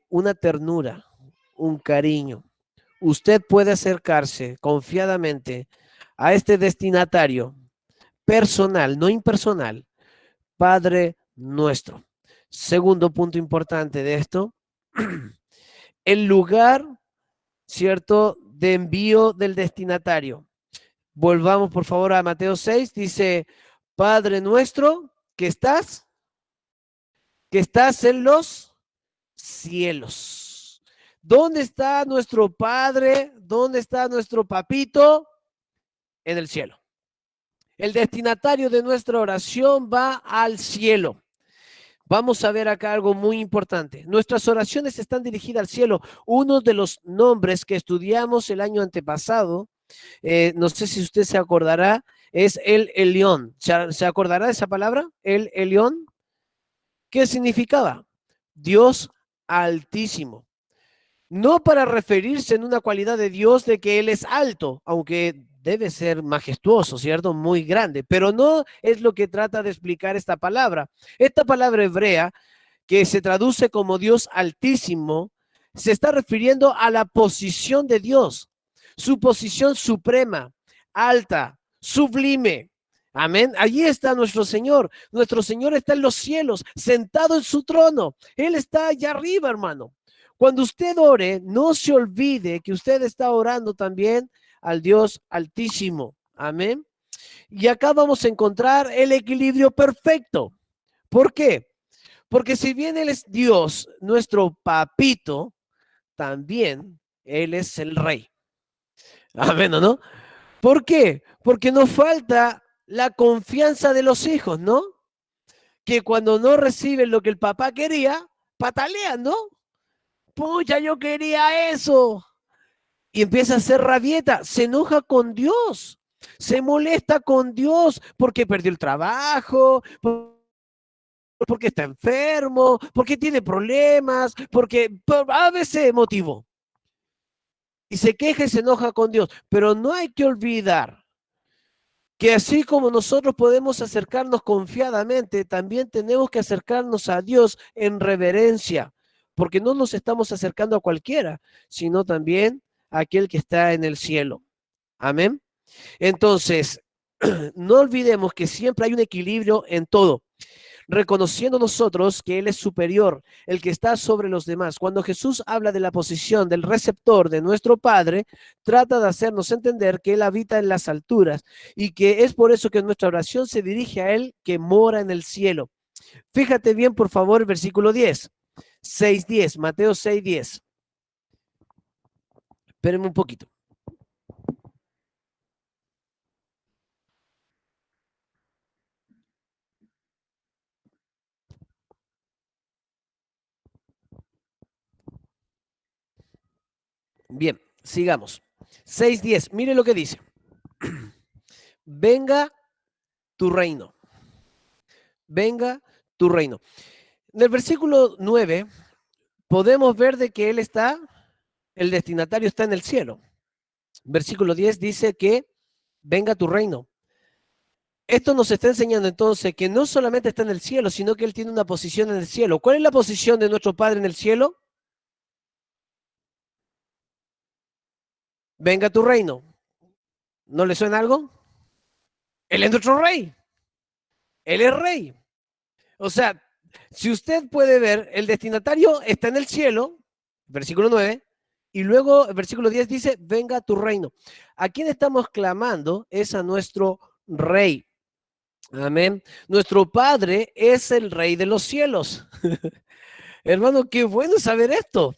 una ternura, un cariño. Usted puede acercarse confiadamente a este destinatario personal, no impersonal, Padre nuestro. Segundo punto importante de esto, el lugar, ¿cierto?, de envío del destinatario. Volvamos por favor a Mateo 6, dice, Padre nuestro, que estás en los cielos. ¿Dónde está nuestro Padre? ¿Dónde está nuestro papito? En el cielo. El destinatario de nuestra oración va al cielo. Vamos a ver acá algo muy importante. Nuestras oraciones están dirigidas al cielo. Uno de los nombres que estudiamos el año antepasado, no sé si usted se acordará, es el Elión. ¿Se acordará de esa palabra? El Elión. ¿Qué significaba? Dios altísimo. No para referirse en una cualidad de Dios de que Él es alto, aunque debe ser majestuoso, ¿cierto? Muy grande, pero no es lo que trata de explicar esta palabra. Esta palabra hebrea, que se traduce como Dios altísimo, se está refiriendo a la posición de Dios, su posición suprema, alta, sublime. Amén. Allí está nuestro Señor. Nuestro Señor está en los cielos, sentado en su trono. Él está allá arriba, hermano. Cuando usted ore, no se olvide que usted está orando también al Dios altísimo. Amén. Y acá vamos a encontrar el equilibrio perfecto. ¿Por qué? Porque si bien Él es Dios, nuestro papito, también Él es el rey. Amén, ¿o no? ¿Por qué? Porque nos falta la confianza de los hijos, ¿no? Que cuando no reciben lo que el papá quería, patalean, ¿no? Pucha, yo quería eso. Y empieza a hacer rabieta, se enoja con Dios, se molesta con Dios porque perdió el trabajo, porque está enfermo, porque tiene problemas, porque a veces motivo. Y se queja y se enoja con Dios. Pero no hay que olvidar que así como nosotros podemos acercarnos confiadamente, también tenemos que acercarnos a Dios en reverencia, porque no nos estamos acercando a cualquiera, sino también a aquel que está en el cielo. Amén. Entonces, no olvidemos que siempre hay un equilibrio en todo, reconociendo nosotros que Él es superior, el que está sobre los demás. Cuando Jesús habla de la posición del receptor de nuestro Padre, trata de hacernos entender que Él habita en las alturas y que es por eso que nuestra oración se dirige a Él que mora en el cielo. Fíjate bien, por favor, el versículo 10, 6:10, Mateo 6:10. Espérenme un poquito. Bien, sigamos. 6:10, mire lo que dice. Venga tu reino. Venga tu reino. En el versículo 9 podemos ver de que el destinatario está en el cielo. Versículo 10 dice que venga tu reino. Esto nos está enseñando entonces que no solamente está en el cielo, sino que Él tiene una posición en el cielo. ¿Cuál es la posición de nuestro Padre en el cielo? Venga tu reino. ¿No le suena algo? Él es nuestro rey. Él es rey. O sea, si usted puede ver, el destinatario está en el cielo, versículo 9, Y luego el versículo 10 dice, venga tu reino. ¿A quién estamos clamando? Es a nuestro rey. Amén. Nuestro Padre es el Rey de los cielos. Hermano, qué bueno saber esto.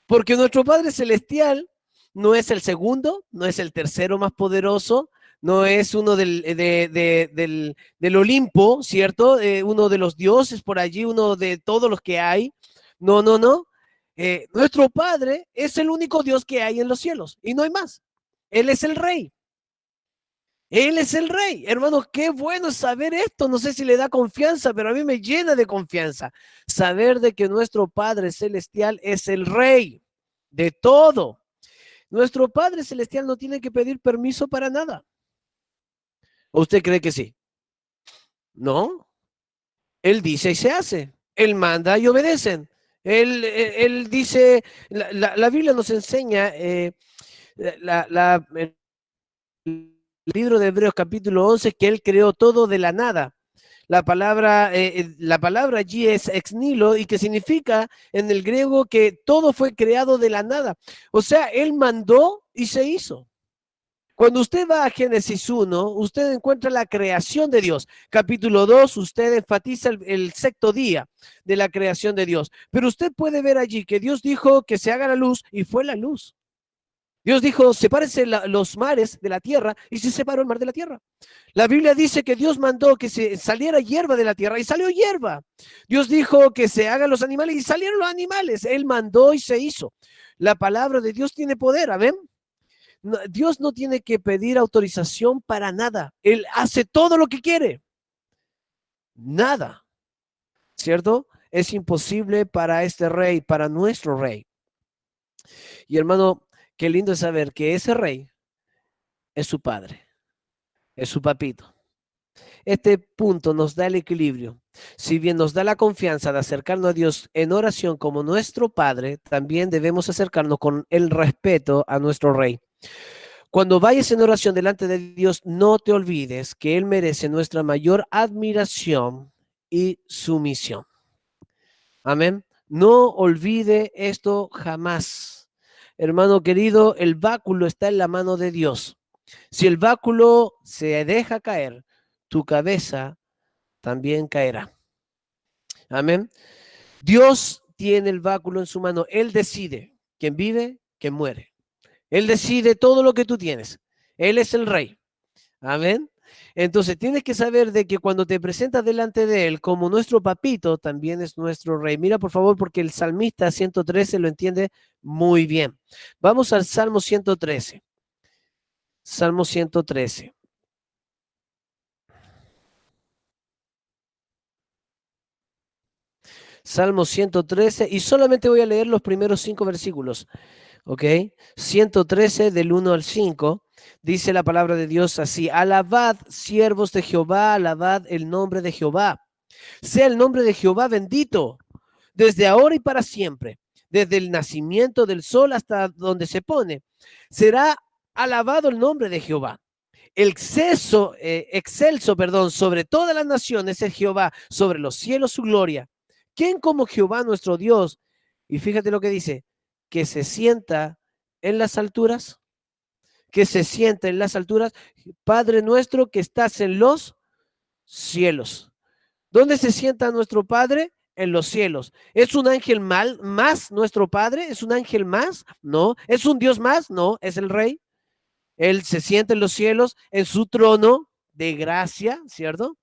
Porque nuestro Padre Celestial no es el segundo, no es el tercero más poderoso, no es uno del Olimpo, ¿cierto? Uno de los dioses por allí, uno de todos los que hay. No, no, no. Nuestro Padre es el único Dios que hay en los cielos y no hay más. Él es el Rey. Él es el Rey. Hermano, qué bueno saber esto. No sé si le da confianza, pero a mí me llena de confianza saber de que nuestro Padre Celestial es el Rey de todo. Nuestro Padre Celestial no tiene que pedir permiso para nada. ¿O usted cree que sí? No. Él dice y se hace. Él manda y obedecen. Él dice, la Biblia nos enseña, el libro de Hebreos capítulo 11, que Él creó todo de la nada. La palabra allí es ex nihilo y que significa en el griego que todo fue creado de la nada. O sea, Él mandó y se hizo. Cuando usted va a Génesis 1, usted encuentra la creación de Dios. Capítulo 2, usted enfatiza el sexto día de la creación de Dios. Pero usted puede ver allí que Dios dijo que se haga la luz y fue la luz. Dios dijo, sepárense los mares de la tierra y se separó el mar de la tierra. La Biblia dice que Dios mandó que se saliera hierba de la tierra y salió hierba. Dios dijo que se hagan los animales y salieron los animales. Él mandó y se hizo. La palabra de Dios tiene poder, ¿amén? Dios no tiene que pedir autorización para nada. Él hace todo lo que quiere. Nada, ¿cierto? Es imposible para este rey, para nuestro rey. Y hermano, qué lindo es saber que ese rey es su padre, es su papito. Este punto nos da el equilibrio. Si bien nos da la confianza de acercarnos a Dios en oración como nuestro Padre, también debemos acercarnos con el respeto a nuestro Rey. Cuando vayas en oración delante de Dios, no te olvides que Él merece nuestra mayor admiración y sumisión. Amén. No olvide esto jamás. Hermano querido, el báculo está en la mano de Dios. Si el báculo se deja caer, tu cabeza también caerá. Amén. Dios tiene el báculo en su mano. Él decide quién vive, quién muere. Él decide todo lo que tú tienes. Él es el rey. Amén. Entonces tienes que saber de que cuando te presentas delante de Él como nuestro papito, también es nuestro rey. Mira por favor, porque el salmista 113 lo entiende muy bien. Vamos al Salmo 113. Salmo 113. Salmo 113, y solamente voy a leer los primeros 5 versículos, ¿ok? 113 del 1 al 5, dice la palabra de Dios así: alabad, siervos de Jehová, alabad el nombre de Jehová. Sea el nombre de Jehová bendito, desde ahora y para siempre, desde el nacimiento del sol hasta donde se pone. Será alabado el nombre de Jehová. Excelso, sobre todas las naciones es Jehová, sobre los cielos su gloria. ¿Quién como Jehová nuestro Dios? Y fíjate lo que dice, que se sienta en las alturas, que se sienta en las alturas, Padre nuestro que estás en los cielos. ¿Dónde se sienta nuestro Padre? En los cielos. ¿Es un ángel más nuestro Padre? ¿Es un ángel más? No. ¿Es un Dios más? No. ¿Es el Rey? Él se sienta en los cielos, en su trono de gracia, ¿cierto?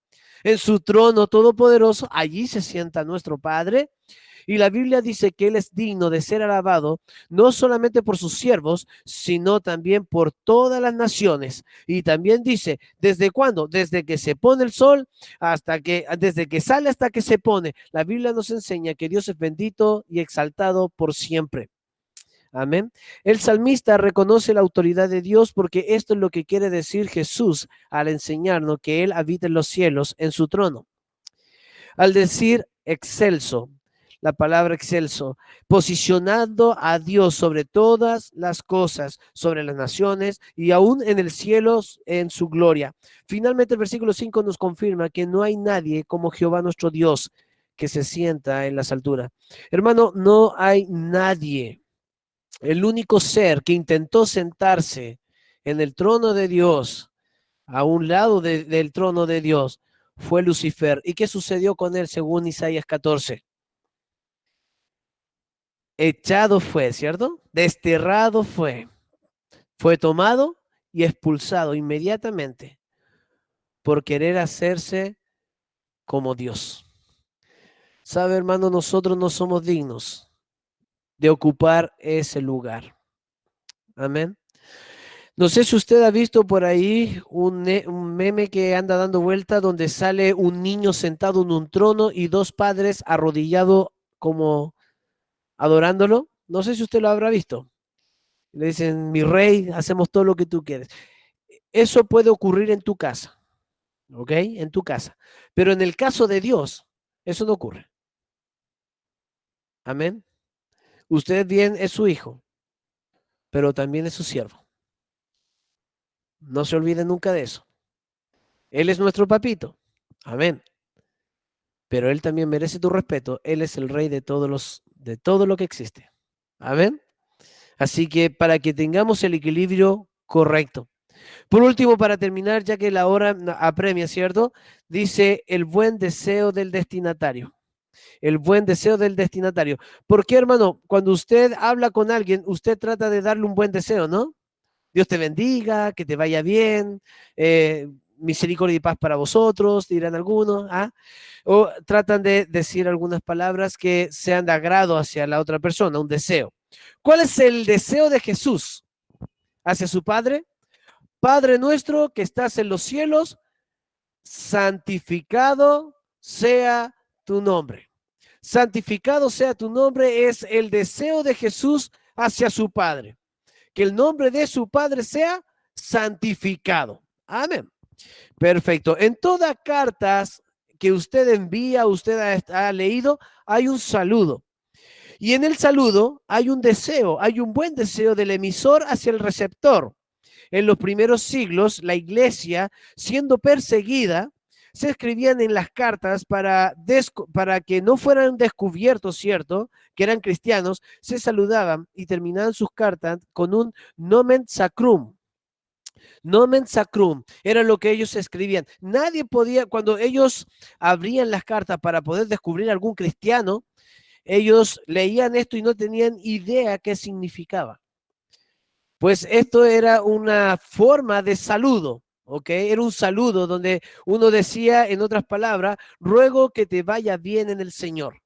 En su trono todopoderoso, allí se sienta nuestro Padre. Y la Biblia dice que Él es digno de ser alabado, no solamente por sus siervos, sino también por todas las naciones. Y también dice, ¿desde cuándo? Desde que se pone el sol desde que sale hasta que se pone. La Biblia nos enseña que Dios es bendito y exaltado por siempre. Amén. El salmista reconoce la autoridad de Dios porque esto es lo que quiere decir Jesús al enseñarnos que Él habita en los cielos en su trono. Al decir excelso, la palabra excelso, posicionando a Dios sobre todas las cosas, sobre las naciones y aún en el cielo en su gloria. Finalmente el versículo 5 nos confirma que no hay nadie como Jehová nuestro Dios que se sienta en las alturas. Hermano, no hay nadie. el único ser que intentó sentarse en el trono de Dios, a un lado del trono de Dios, fue Lucifer. ¿Y qué sucedió con él según Isaías 14? Echado fue, ¿cierto? Desterrado fue. Fue tomado y expulsado inmediatamente por querer hacerse como Dios. ¿Sabe, hermano? Nosotros no somos dignos de ocupar ese lugar. Amén. No sé si usted ha visto por ahí un meme que anda dando vuelta donde sale un niño sentado en un trono y dos padres arrodillados como adorándolo. No sé si usted lo habrá visto. Le dicen, mi rey, hacemos todo lo que tú quieres. Eso puede ocurrir en tu casa, ¿ok? En tu casa. Pero en el caso de Dios, eso no ocurre. Amén. Usted bien es su hijo, pero también es su siervo. No se olvide nunca de eso. Él es nuestro papito. Amén. Pero él también merece tu respeto. Él es el rey de de todo lo que existe. Amén. Así que para que tengamos el equilibrio correcto. Por último, para terminar, ya que la hora apremia, ¿cierto? Dice el buen deseo del destinatario. El buen deseo del destinatario. ¿Por qué, hermano? Cuando usted habla con alguien, usted trata de darle un buen deseo, ¿no? Dios te bendiga, que te vaya bien, misericordia y paz para vosotros, dirán algunos, ¿ah? O tratan de decir algunas palabras que sean de agrado hacia la otra persona, un deseo. ¿Cuál es el deseo de Jesús hacia su Padre? Padre nuestro que estás en los cielos, santificado sea tu nombre. Santificado sea tu nombre es el deseo de Jesús hacia su Padre. Que el nombre de su Padre sea santificado. Amén. Perfecto. En todas cartas que usted envía, usted ha leído, hay un saludo. Y en el saludo hay un deseo, hay un buen deseo del emisor hacia el receptor. En los primeros siglos, la iglesia, siendo perseguida, se escribían en las cartas para que no fueran descubiertos, ¿cierto? Que eran cristianos, se saludaban y terminaban sus cartas con un nomen sacrum. Nomen sacrum era lo que ellos escribían. Nadie podía, cuando ellos abrían las cartas para poder descubrir algún cristiano, ellos leían esto y no tenían idea qué significaba. Pues esto era una forma de saludo, ¿ok? Era un saludo donde uno decía, en otras palabras, ruego que te vaya bien en el Señor.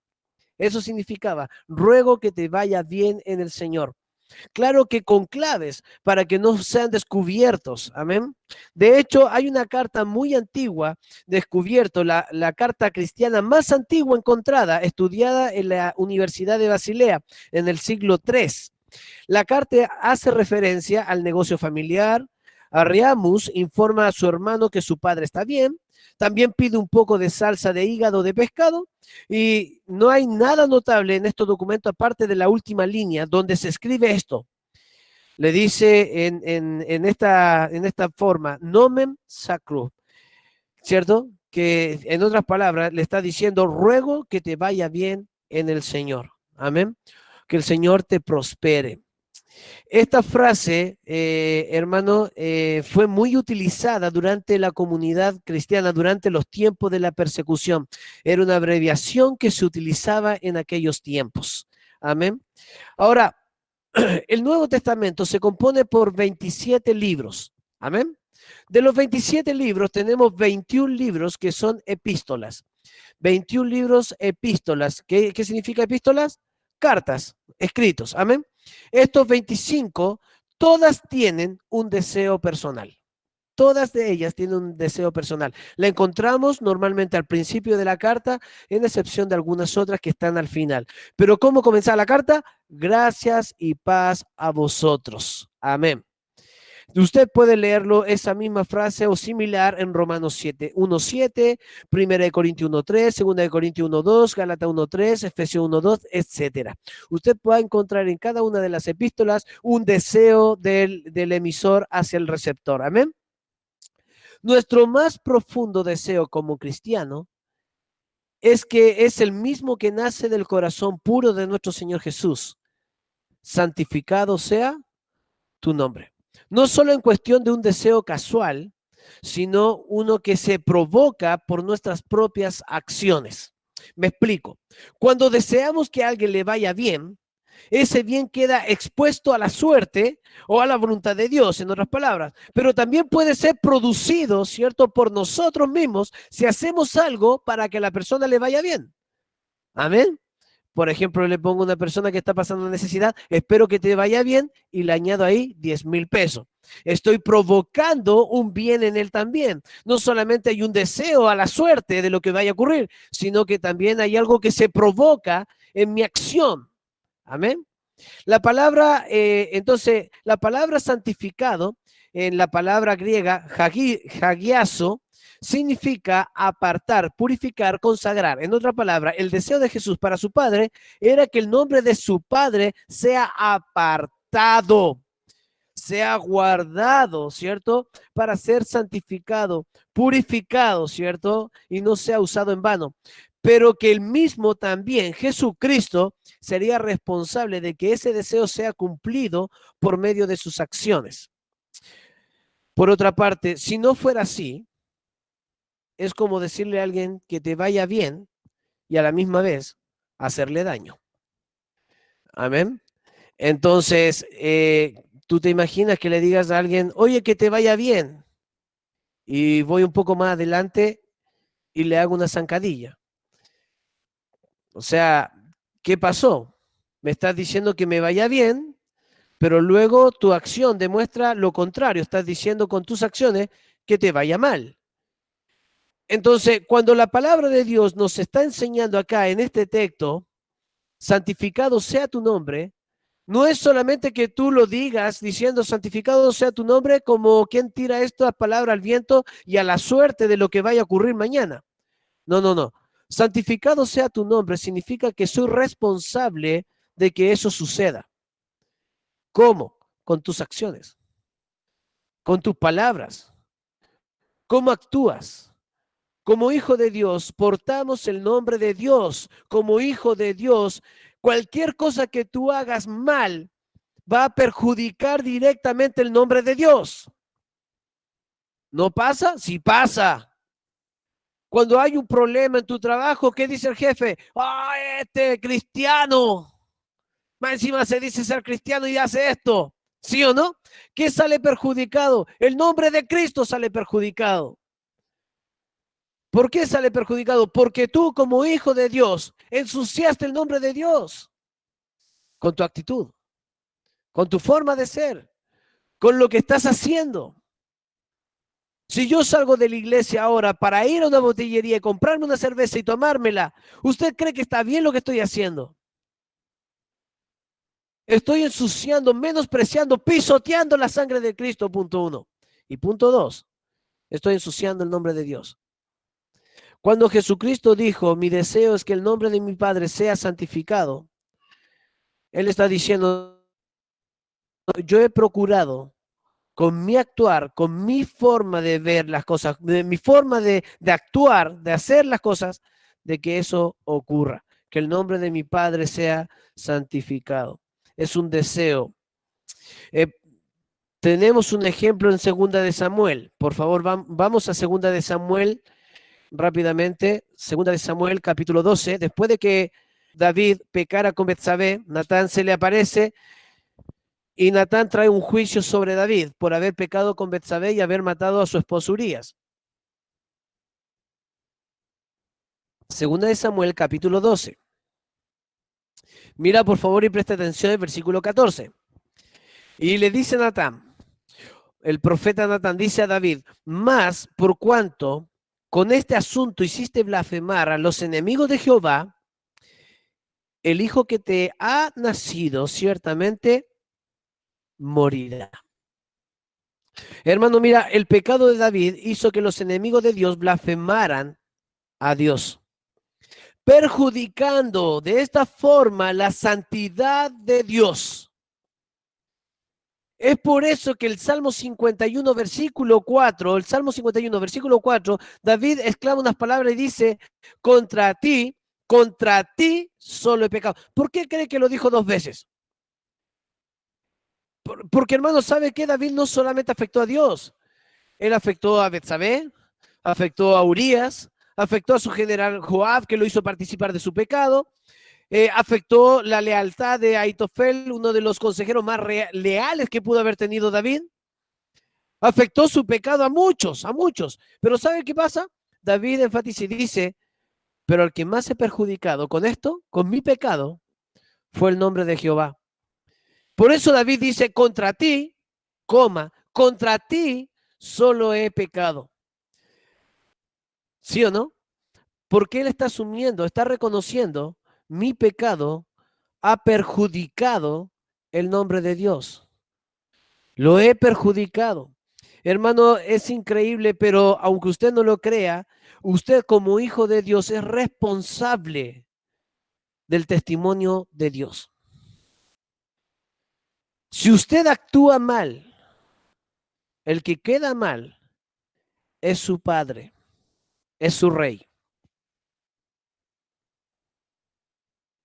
Eso significaba, ruego que te vaya bien en el Señor. Claro que con claves para que no sean descubiertos, amén. De hecho, hay una carta muy antigua descubierto, la carta cristiana más antigua encontrada, estudiada en la Universidad de Basilea en el siglo III. La carta hace referencia al negocio familiar. Arriamus informa a su hermano que su padre está bien. También pide un poco de salsa de hígado de pescado. Y no hay nada notable en estos documentos aparte de la última línea donde se escribe esto. Le dice en esta forma, nomen sacrum, ¿cierto? Que en otras palabras le está diciendo, ruego que te vaya bien en el Señor. Amén. Que el Señor te prospere. Esta frase, hermano, fue muy utilizada durante la comunidad cristiana, durante los tiempos de la persecución. Era una abreviación que se utilizaba en aquellos tiempos. Amén. Ahora, el Nuevo Testamento se compone por 27 libros. Amén. De los 27 libros tenemos 21 libros que son epístolas. 21 libros epístolas. ¿Qué significa epístolas? Cartas, escritos. Amén. Estos 25, todas tienen un deseo personal. Todas de ellas tienen un deseo personal. La encontramos normalmente al principio de la carta, en excepción de algunas otras que están al final. Pero ¿cómo comenzaba la carta? Gracias y paz a vosotros. Amén. Usted puede leerlo, esa misma frase o similar en Romanos 7, 1:7, 1 Corintios 1:3, 2 Corintios 1:2, Gálatas 1:3, Efesios 1:2, etc. Usted puede encontrar en cada una de las epístolas un deseo del emisor hacia el receptor. Amén. Nuestro más profundo deseo como cristiano es que es el mismo que nace del corazón puro de nuestro Señor Jesús. santificado sea tu nombre. No solo en cuestión de un deseo casual, sino uno que se provoca por nuestras propias acciones. Me explico. Cuando deseamos que a alguien le vaya bien, ese bien queda expuesto a la suerte o a la voluntad de Dios, en otras palabras, pero también puede ser producido, ¿cierto?, por nosotros mismos si hacemos algo para que a la persona le vaya bien. Amén. Por ejemplo, le pongo a una persona que está pasando necesidad, espero que te vaya bien y le añado ahí 10,000 pesos. Estoy provocando un bien en él también. No solamente hay un deseo a la suerte de lo que vaya a ocurrir, sino que también hay algo que se provoca en mi acción. Amén. La palabra, entonces, la palabra santificado, en la palabra griega, hagiazo, significa apartar, purificar, consagrar. En otra palabra, el deseo de Jesús para su Padre era que el nombre de su Padre sea apartado, sea guardado, ¿cierto? Para ser santificado, purificado, ¿cierto? Y no sea usado en vano. Pero que el mismo también, Jesucristo, sería responsable de que ese deseo sea cumplido por medio de sus acciones. Por otra parte, si no fuera así, es como decirle a alguien que te vaya bien y a la misma vez hacerle daño. Amén. Entonces, tú te imaginas que le digas a alguien, oye, que te vaya bien, y voy un poco más adelante y le hago una zancadilla. O sea, ¿qué pasó? Me estás diciendo que me vaya bien, pero luego tu acción demuestra lo contrario. Estás diciendo con tus acciones que te vaya mal. Entonces, cuando la palabra de Dios nos está enseñando acá en este texto, santificado sea tu nombre, no es solamente que tú lo digas diciendo santificado sea tu nombre como quien tira esta palabra al viento y a la suerte de lo que vaya a ocurrir mañana. No, no, no. Santificado sea tu nombre significa que soy responsable de que eso suceda. ¿Cómo? Con tus acciones, con tus palabras. ¿Cómo actúas? Como hijo de Dios, portamos el nombre de Dios. Como hijo de Dios, cualquier cosa que tú hagas mal va a perjudicar directamente el nombre de Dios. ¿No pasa? Sí pasa. Cuando hay un problema en tu trabajo, ¿qué dice el jefe? ¡Ah, este cristiano! Más encima se dice ser cristiano y hace esto. ¿Sí o no? ¿Qué sale perjudicado? El nombre de Cristo sale perjudicado. ¿Por qué sale perjudicado? Porque tú como hijo de Dios ensuciaste el nombre de Dios con tu actitud, con tu forma de ser, con lo que estás haciendo. Si yo salgo de la iglesia ahora para ir a una botillería y comprarme una cerveza y tomármela, ¿usted cree que está bien lo que estoy haciendo? Estoy ensuciando, menospreciando, pisoteando la sangre de Cristo, punto 1. Y punto 2, estoy ensuciando el nombre de Dios. Cuando Jesucristo dijo, mi deseo es que el nombre de mi Padre sea santificado, Él está diciendo, yo he procurado con mi actuar, con mi forma de ver las cosas, de mi forma de actuar, de hacer las cosas, de que eso ocurra, que el nombre de mi Padre sea santificado. Es un deseo. Tenemos un ejemplo en Segunda de Samuel. Por favor, vamos a Segunda de Samuel rápidamente. Segunda de Samuel, capítulo 12. Después de que David pecara con Betsabé, Natán se le aparece y Natán trae un juicio sobre David por haber pecado con Betsabé y haber matado a su esposo Urías. Segunda de Samuel, capítulo 12. Mira, por favor, y presta atención al versículo 14. Y le dice Natán, el profeta Natán dice a David, mas por cuanto con este asunto hiciste blasfemar a los enemigos de Jehová, el hijo que te ha nacido ciertamente morirá. Hermano, mira, el pecado de David hizo que los enemigos de Dios blasfemaran a Dios, perjudicando de esta forma la santidad de Dios. Es por eso que el Salmo 51, versículo 4, David exclama unas palabras y dice, contra ti solo he pecado. ¿Por qué cree que lo dijo 2 veces? Porque, hermano, ¿sabe qué? David no solamente afectó a Dios. Él afectó a Betsabé, afectó a Urías, afectó a su general Joab, que lo hizo participar de su pecado, afectó la lealtad de Aitofel, uno de los consejeros más leales que pudo haber tenido David. Afectó su pecado a muchos, a muchos. Pero ¿sabe qué pasa? David enfatiza y dice, pero el que más se ha perjudicado con esto, con mi pecado, fue el nombre de Jehová. Por eso David dice, contra ti, coma, contra ti solo he pecado. ¿Sí o no? Porque él está asumiendo, está reconociendo, mi pecado ha perjudicado el nombre de Dios. Lo he perjudicado. Hermano, es increíble, pero aunque usted no lo crea, usted como hijo de Dios es responsable del testimonio de Dios. Si usted actúa mal, el que queda mal es su padre, es su rey.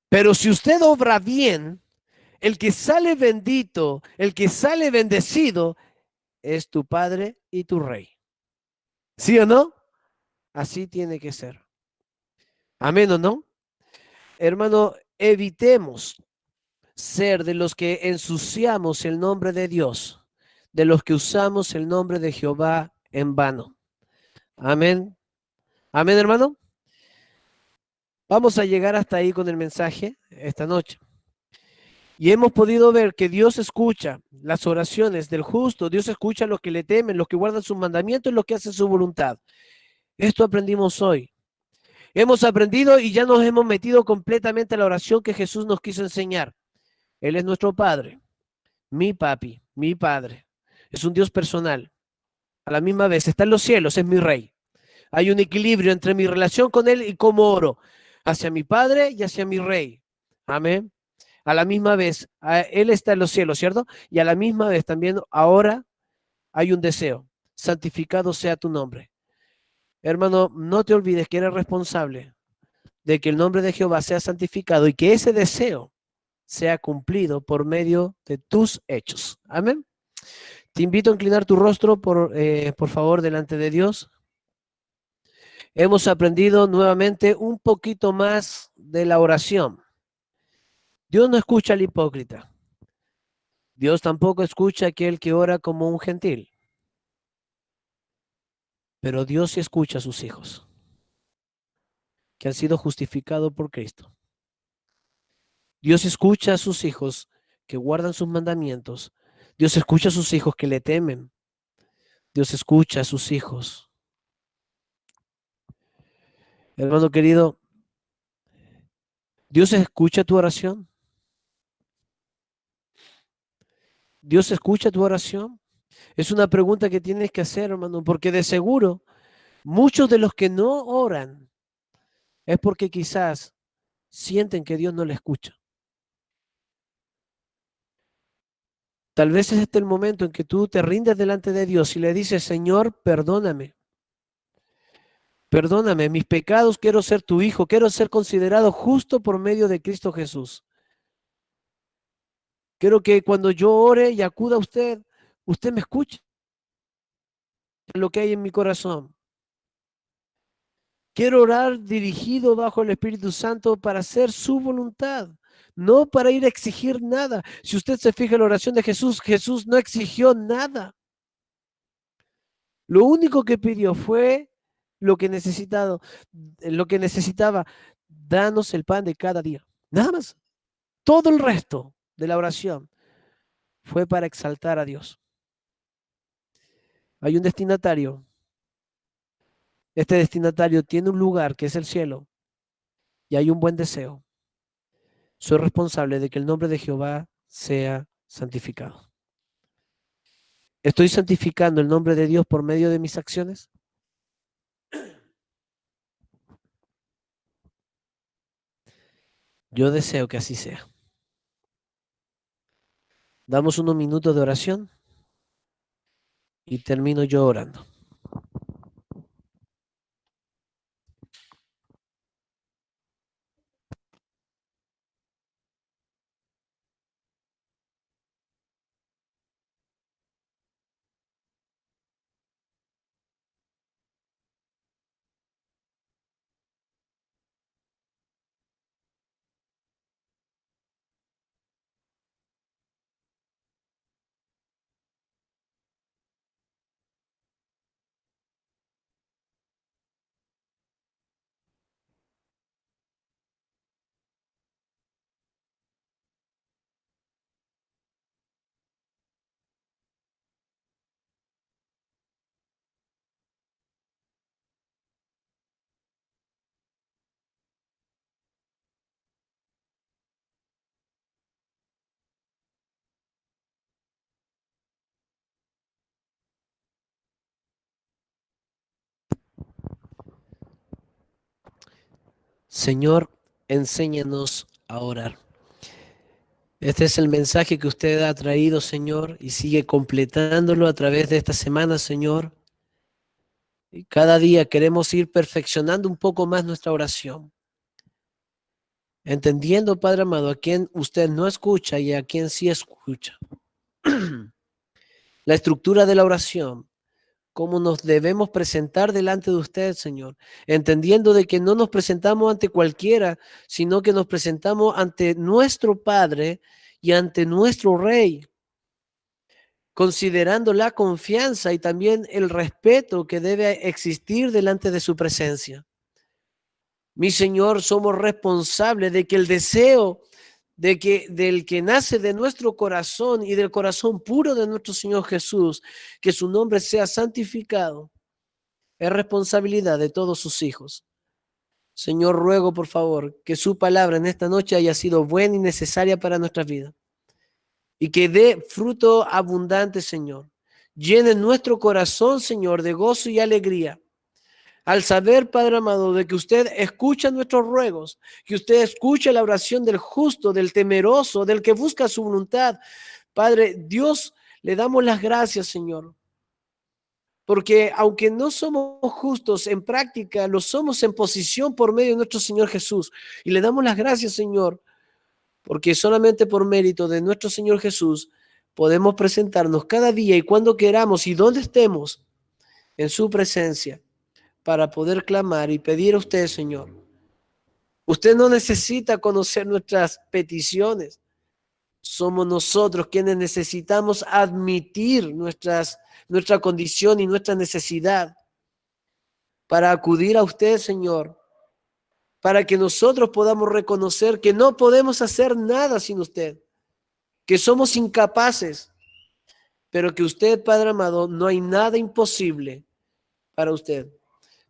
Pero si usted obra bien, el que sale bendito, el que sale bendecido, es tu padre y tu rey. ¿Sí o no? Así tiene que ser. Amén o no. Hermano, evitemos ser de los que ensuciamos el nombre de Dios, de los que usamos el nombre de Jehová en vano. Amén. Amén, hermano. Vamos a llegar hasta ahí con el mensaje esta noche. Y hemos podido ver que Dios escucha las oraciones del justo, Dios escucha a los que le temen, los que guardan sus mandamientos y los que hacen su voluntad. Esto aprendimos hoy. Hemos aprendido y ya nos hemos metido completamente a la oración que Jesús nos quiso enseñar. Él es nuestro Padre, mi papi, mi Padre. Es un Dios personal. A la misma vez está en los cielos, es mi Rey. Hay un equilibrio entre mi relación con Él y cómo oro hacia mi Padre y hacia mi Rey. Amén. A la misma vez, Él está en los cielos, ¿cierto? Y a la misma vez también ahora hay un deseo. Santificado sea tu nombre. Hermano, no te olvides que eres responsable de que el nombre de Jehová sea santificado y que ese deseo sea cumplido por medio de tus hechos. Amén. Te invito a inclinar tu rostro, por favor, delante de Dios. Hemos aprendido nuevamente un poquito más de la oración. Dios no escucha al hipócrita. Dios tampoco escucha a aquel que ora como un gentil. Pero Dios sí escucha a sus hijos, que han sido justificados por Cristo. Dios escucha a sus hijos que guardan sus mandamientos. Dios escucha a sus hijos que le temen. Dios escucha a sus hijos. Hermano querido, Dios escucha tu oración. Dios escucha tu oración. Es una pregunta que tienes que hacer, hermano, porque de seguro muchos de los que no oran es porque quizás sienten que Dios no le escucha. Tal vez es este el momento en que tú te rindes delante de Dios y le dices, Señor, perdóname. Perdóname mis pecados, quiero ser tu hijo, quiero ser considerado justo por medio de Cristo Jesús. Quiero que cuando yo ore y acuda a usted, usted me escuche lo que hay en mi corazón. Quiero orar dirigido bajo el Espíritu Santo para hacer su voluntad, no para ir a exigir nada. Si usted se fija en la oración de Jesús, Jesús no exigió nada. Lo único que pidió fue lo que necesitaba, danos el pan de cada día. Nada más. Todo el resto de la oración fue para exaltar a Dios. Hay un destinatario. Este destinatario tiene un lugar que es el cielo y hay un buen deseo. Soy responsable de que el nombre de Jehová sea santificado. ¿Estoy santificando el nombre de Dios por medio de mis acciones? Yo deseo que así sea. Damos unos minutos de oración y termino yo orando. Señor, enséñanos a orar. Este es el mensaje que usted ha traído, Señor, y sigue completándolo a través de esta semana, Señor. Y cada día queremos ir perfeccionando un poco más nuestra oración, entendiendo, Padre amado, a quien usted no escucha y a quien sí escucha. La estructura de la oración, cómo nos debemos presentar delante de usted, Señor, entendiendo de que no nos presentamos ante cualquiera, sino que nos presentamos ante nuestro Padre y ante nuestro Rey, considerando la confianza y también el respeto que debe existir delante de su presencia. Mi Señor, somos responsables de que el deseo del que nace de nuestro corazón y del corazón puro de nuestro Señor Jesús, que su nombre sea santificado, es responsabilidad de todos sus hijos. Señor, ruego por favor que su palabra en esta noche haya sido buena y necesaria para nuestras vidas y que dé fruto abundante, Señor. Llene nuestro corazón, Señor, de gozo y alegría al saber, Padre amado, de que usted escucha nuestros ruegos, que usted escucha la oración del justo, del temeroso, del que busca su voluntad. Padre, Dios, le damos las gracias, Señor, porque aunque no somos justos en práctica, lo somos en posición por medio de nuestro Señor Jesús. Y le damos las gracias, Señor, porque solamente por mérito de nuestro Señor Jesús podemos presentarnos cada día y cuando queramos y donde estemos en su presencia para poder clamar y pedir a usted, Señor. Usted no necesita conocer nuestras peticiones. Somos nosotros quienes necesitamos admitir nuestra condición y nuestra necesidad para acudir a usted, Señor, para que nosotros podamos reconocer que no podemos hacer nada sin usted, que somos incapaces, pero que usted, Padre amado, no hay nada imposible para usted.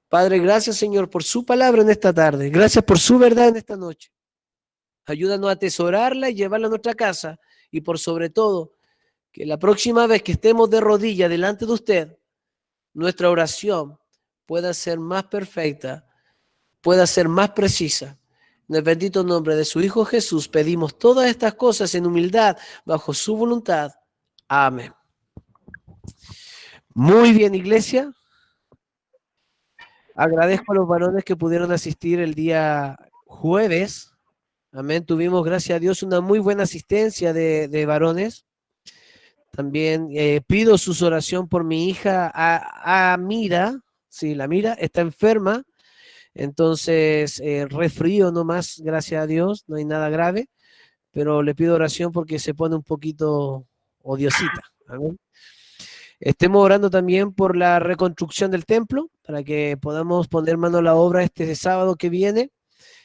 Padre, gracias, Señor, por su palabra en esta tarde. Gracias por su verdad en esta noche. Ayúdanos a atesorarla y llevarla a nuestra casa. Y por sobre todo, que la próxima vez que estemos de rodillas delante de usted, nuestra oración pueda ser más perfecta, pueda ser más precisa. En el bendito nombre de su Hijo Jesús pedimos todas estas cosas en humildad, bajo su voluntad. Amén. Muy bien, iglesia. Agradezco a los varones que pudieron asistir el día jueves. Amén. Tuvimos, gracias a Dios, una muy buena asistencia de varones. También pido sus oración por mi hija Mira. Sí, la Mira está enferma. Entonces, resfrío nomás, gracias a Dios, no hay nada grave. Pero le pido oración porque se pone un poquito odiosita. Amén. Estemos orando también por la reconstrucción del templo, para que podamos poner mano a la obra este sábado que viene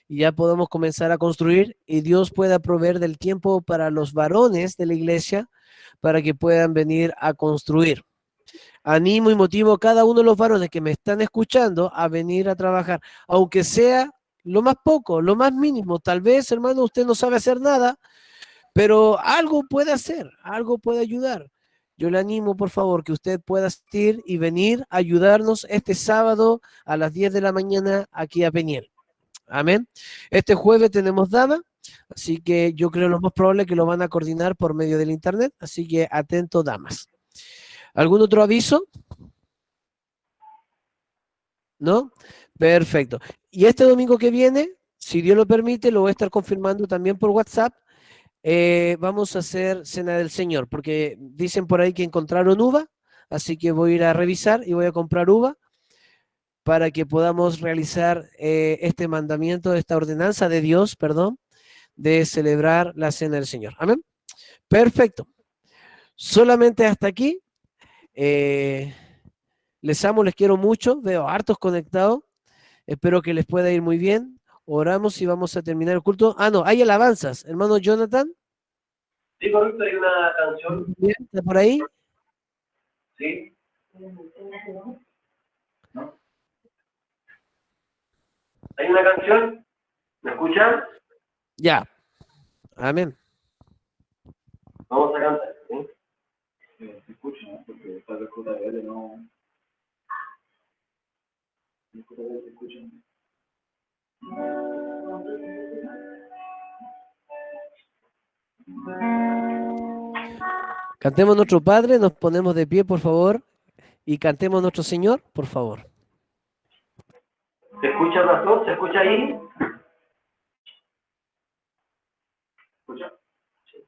y ya podamos comenzar a construir y Dios pueda proveer del tiempo para los varones de la iglesia para que puedan venir a construir. Animo y motivo a cada uno de los varones que me están escuchando a venir a trabajar, aunque sea lo más poco, lo más mínimo. Tal vez, hermano, usted no sabe hacer nada, pero algo puede hacer, algo puede ayudar. Yo le animo, por favor, que usted pueda asistir y venir a ayudarnos este sábado a las 10 de la mañana aquí a Peniel. Amén. Este jueves tenemos dama, así que yo creo lo más probable es que lo van a coordinar por medio del internet, así que atento, damas. ¿Algún otro aviso? ¿No? Perfecto. Y este domingo que viene, si Dios lo permite, lo voy a estar confirmando también por WhatsApp. Vamos a hacer Cena del Señor, porque dicen por ahí que encontraron uva, así que voy a ir a revisar y voy a comprar uva para que podamos realizar este mandamiento, esta ordenanza de Dios, perdón, de celebrar la Cena del Señor. Amén. Perfecto. Solamente hasta aquí. Les amo, les quiero mucho. Veo hartos conectados. Espero que les pueda ir muy bien. Oramos y vamos a terminar el culto. Ah, no, hay alabanzas. Hermano Jonathan. Sí, correcto, hay una canción. Bien, ¿está por ahí? Sí. ¿Hay una canción? ¿Me escuchan? Ya. Amén. Vamos a cantar. ¿Sí? Se escucha, ¿no? Porque tal vez JBL no... JBL se escucha. Cantemos nuestro Padre, nos ponemos de pie, por favor, y cantemos nuestro Señor, por favor. ¿Se escucha, pastor? ¿Se escucha ahí? ¿Escucha? Sí.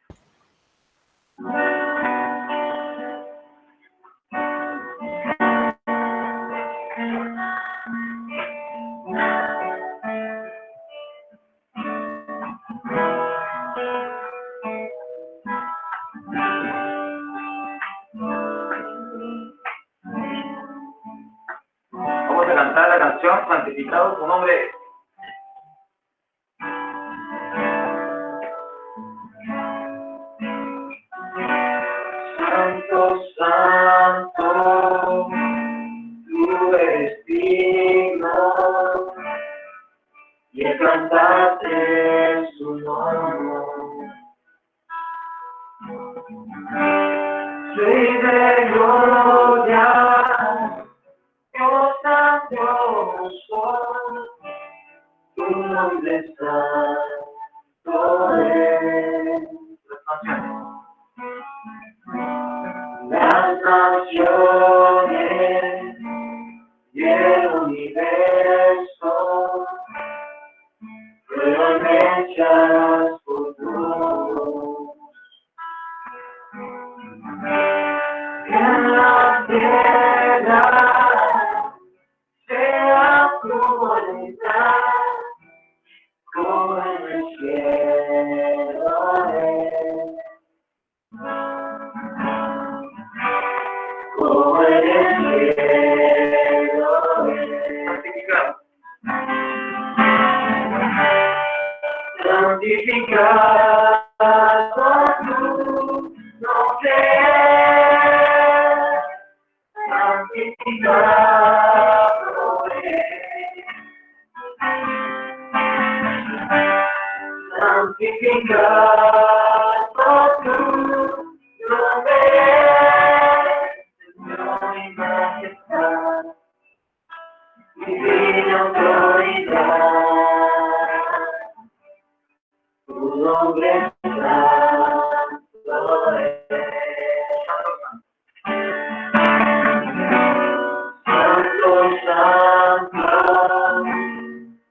Vamos a cantar la canción Santificado tu nombre. Santo, santo, tú eres digno, y el cantarte su nombre. Rey de gloria, Dios grandioso, tu nombre está sobre las naciones y el universo fueron hechas por tu voz. En la tierra sea tu voluntad, como en el cielo es. Como en el cielo es. Santificado tu nombre es. Santificado es. Santificado tu nombre es. Señor y majestad, divina autoridad, tu nombre es santo es. Santo, santo,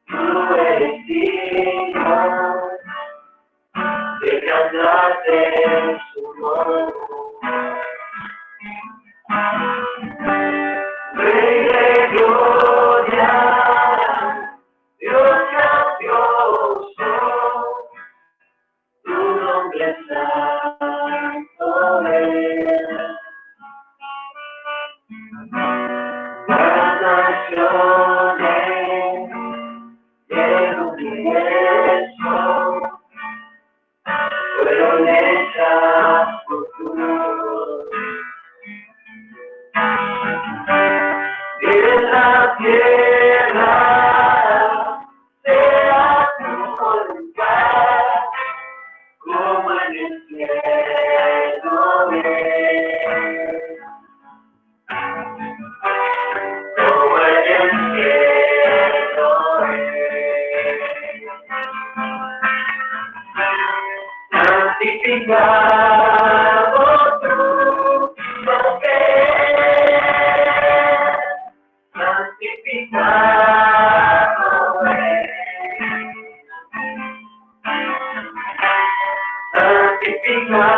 tú eres digno de cantarte su nombre. Rey de gloria, Dios grandioso, tu nombre santo es. Las naciones y el universo fueron hechas por tu voz. En la tierra sea tu voluntad, como en el cielo es. Como en el cielo es. Santificado tu nombre es. Santificado es.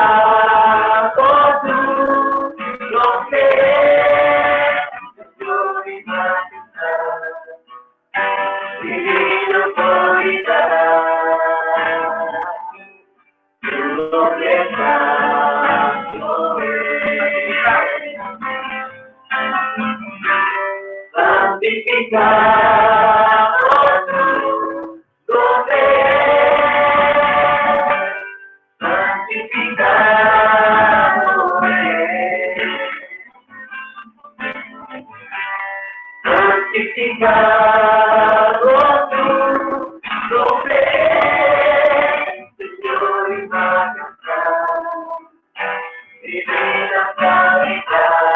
Santificado tu nombre es. Señor y majestad, divina autoridad, tu nombre es santo es. Santificado tu nombre es. Santificado es. Santificado tu nombre es. Señor y majestad, divina autoridad,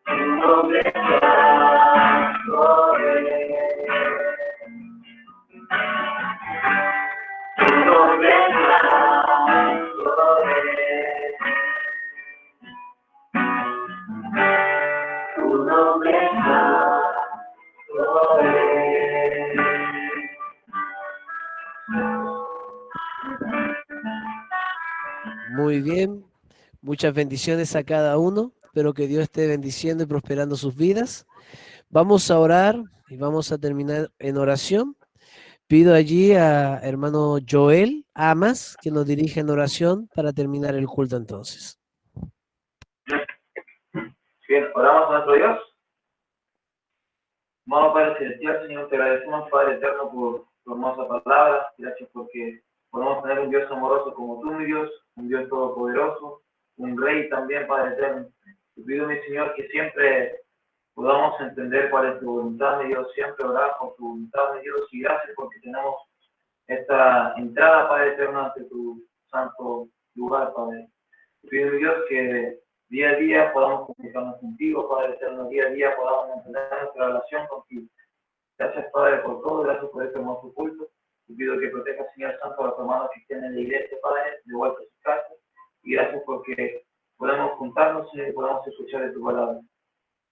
tu nombre es santo es. Tu nombre Muy bien. Muchas bendiciones a cada uno. Espero que Dios esté bendiciendo y prosperando sus vidas. Vamos a orar y vamos a terminar en oración. Pido allí a hermano Joel Amas que nos dirija en oración para terminar el culto entonces. Bien, oramos a nuestro Dios. Amado Padre Celestial, Señor, te agradecemos, Padre Eterno, por tu hermosa palabra. Gracias porque podemos tener un Dios amoroso como tú, mi Dios, un Dios todopoderoso, un Rey también, Padre Eterno. Te pido, mi Señor, que siempre podamos entender cuál es tu voluntad, mi Dios, siempre orar por tu voluntad, mi Dios, y gracias porque tenemos esta entrada, Padre Eterno, ante tu santo lugar, Padre. Te pido, mi Dios, que día a día podamos comunicarnos contigo, Padre Eterno, día a día podamos mantener nuestra relación contigo. Gracias, Padre, por todo, gracias por este hermoso culto. Te pido que proteja, Señor Santo, a los hermanos que estén en la iglesia, Padre, de vuelta a sus casas. Y gracias porque podemos juntarnos, Señor, y podamos escuchar de tu palabra.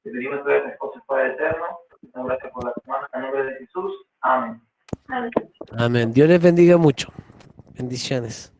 Te pedimos todas estas cosas, Padre Eterno. Muchas gracias por la semana. En nombre de Jesús. Amén. Amén. Dios les bendiga mucho. Bendiciones.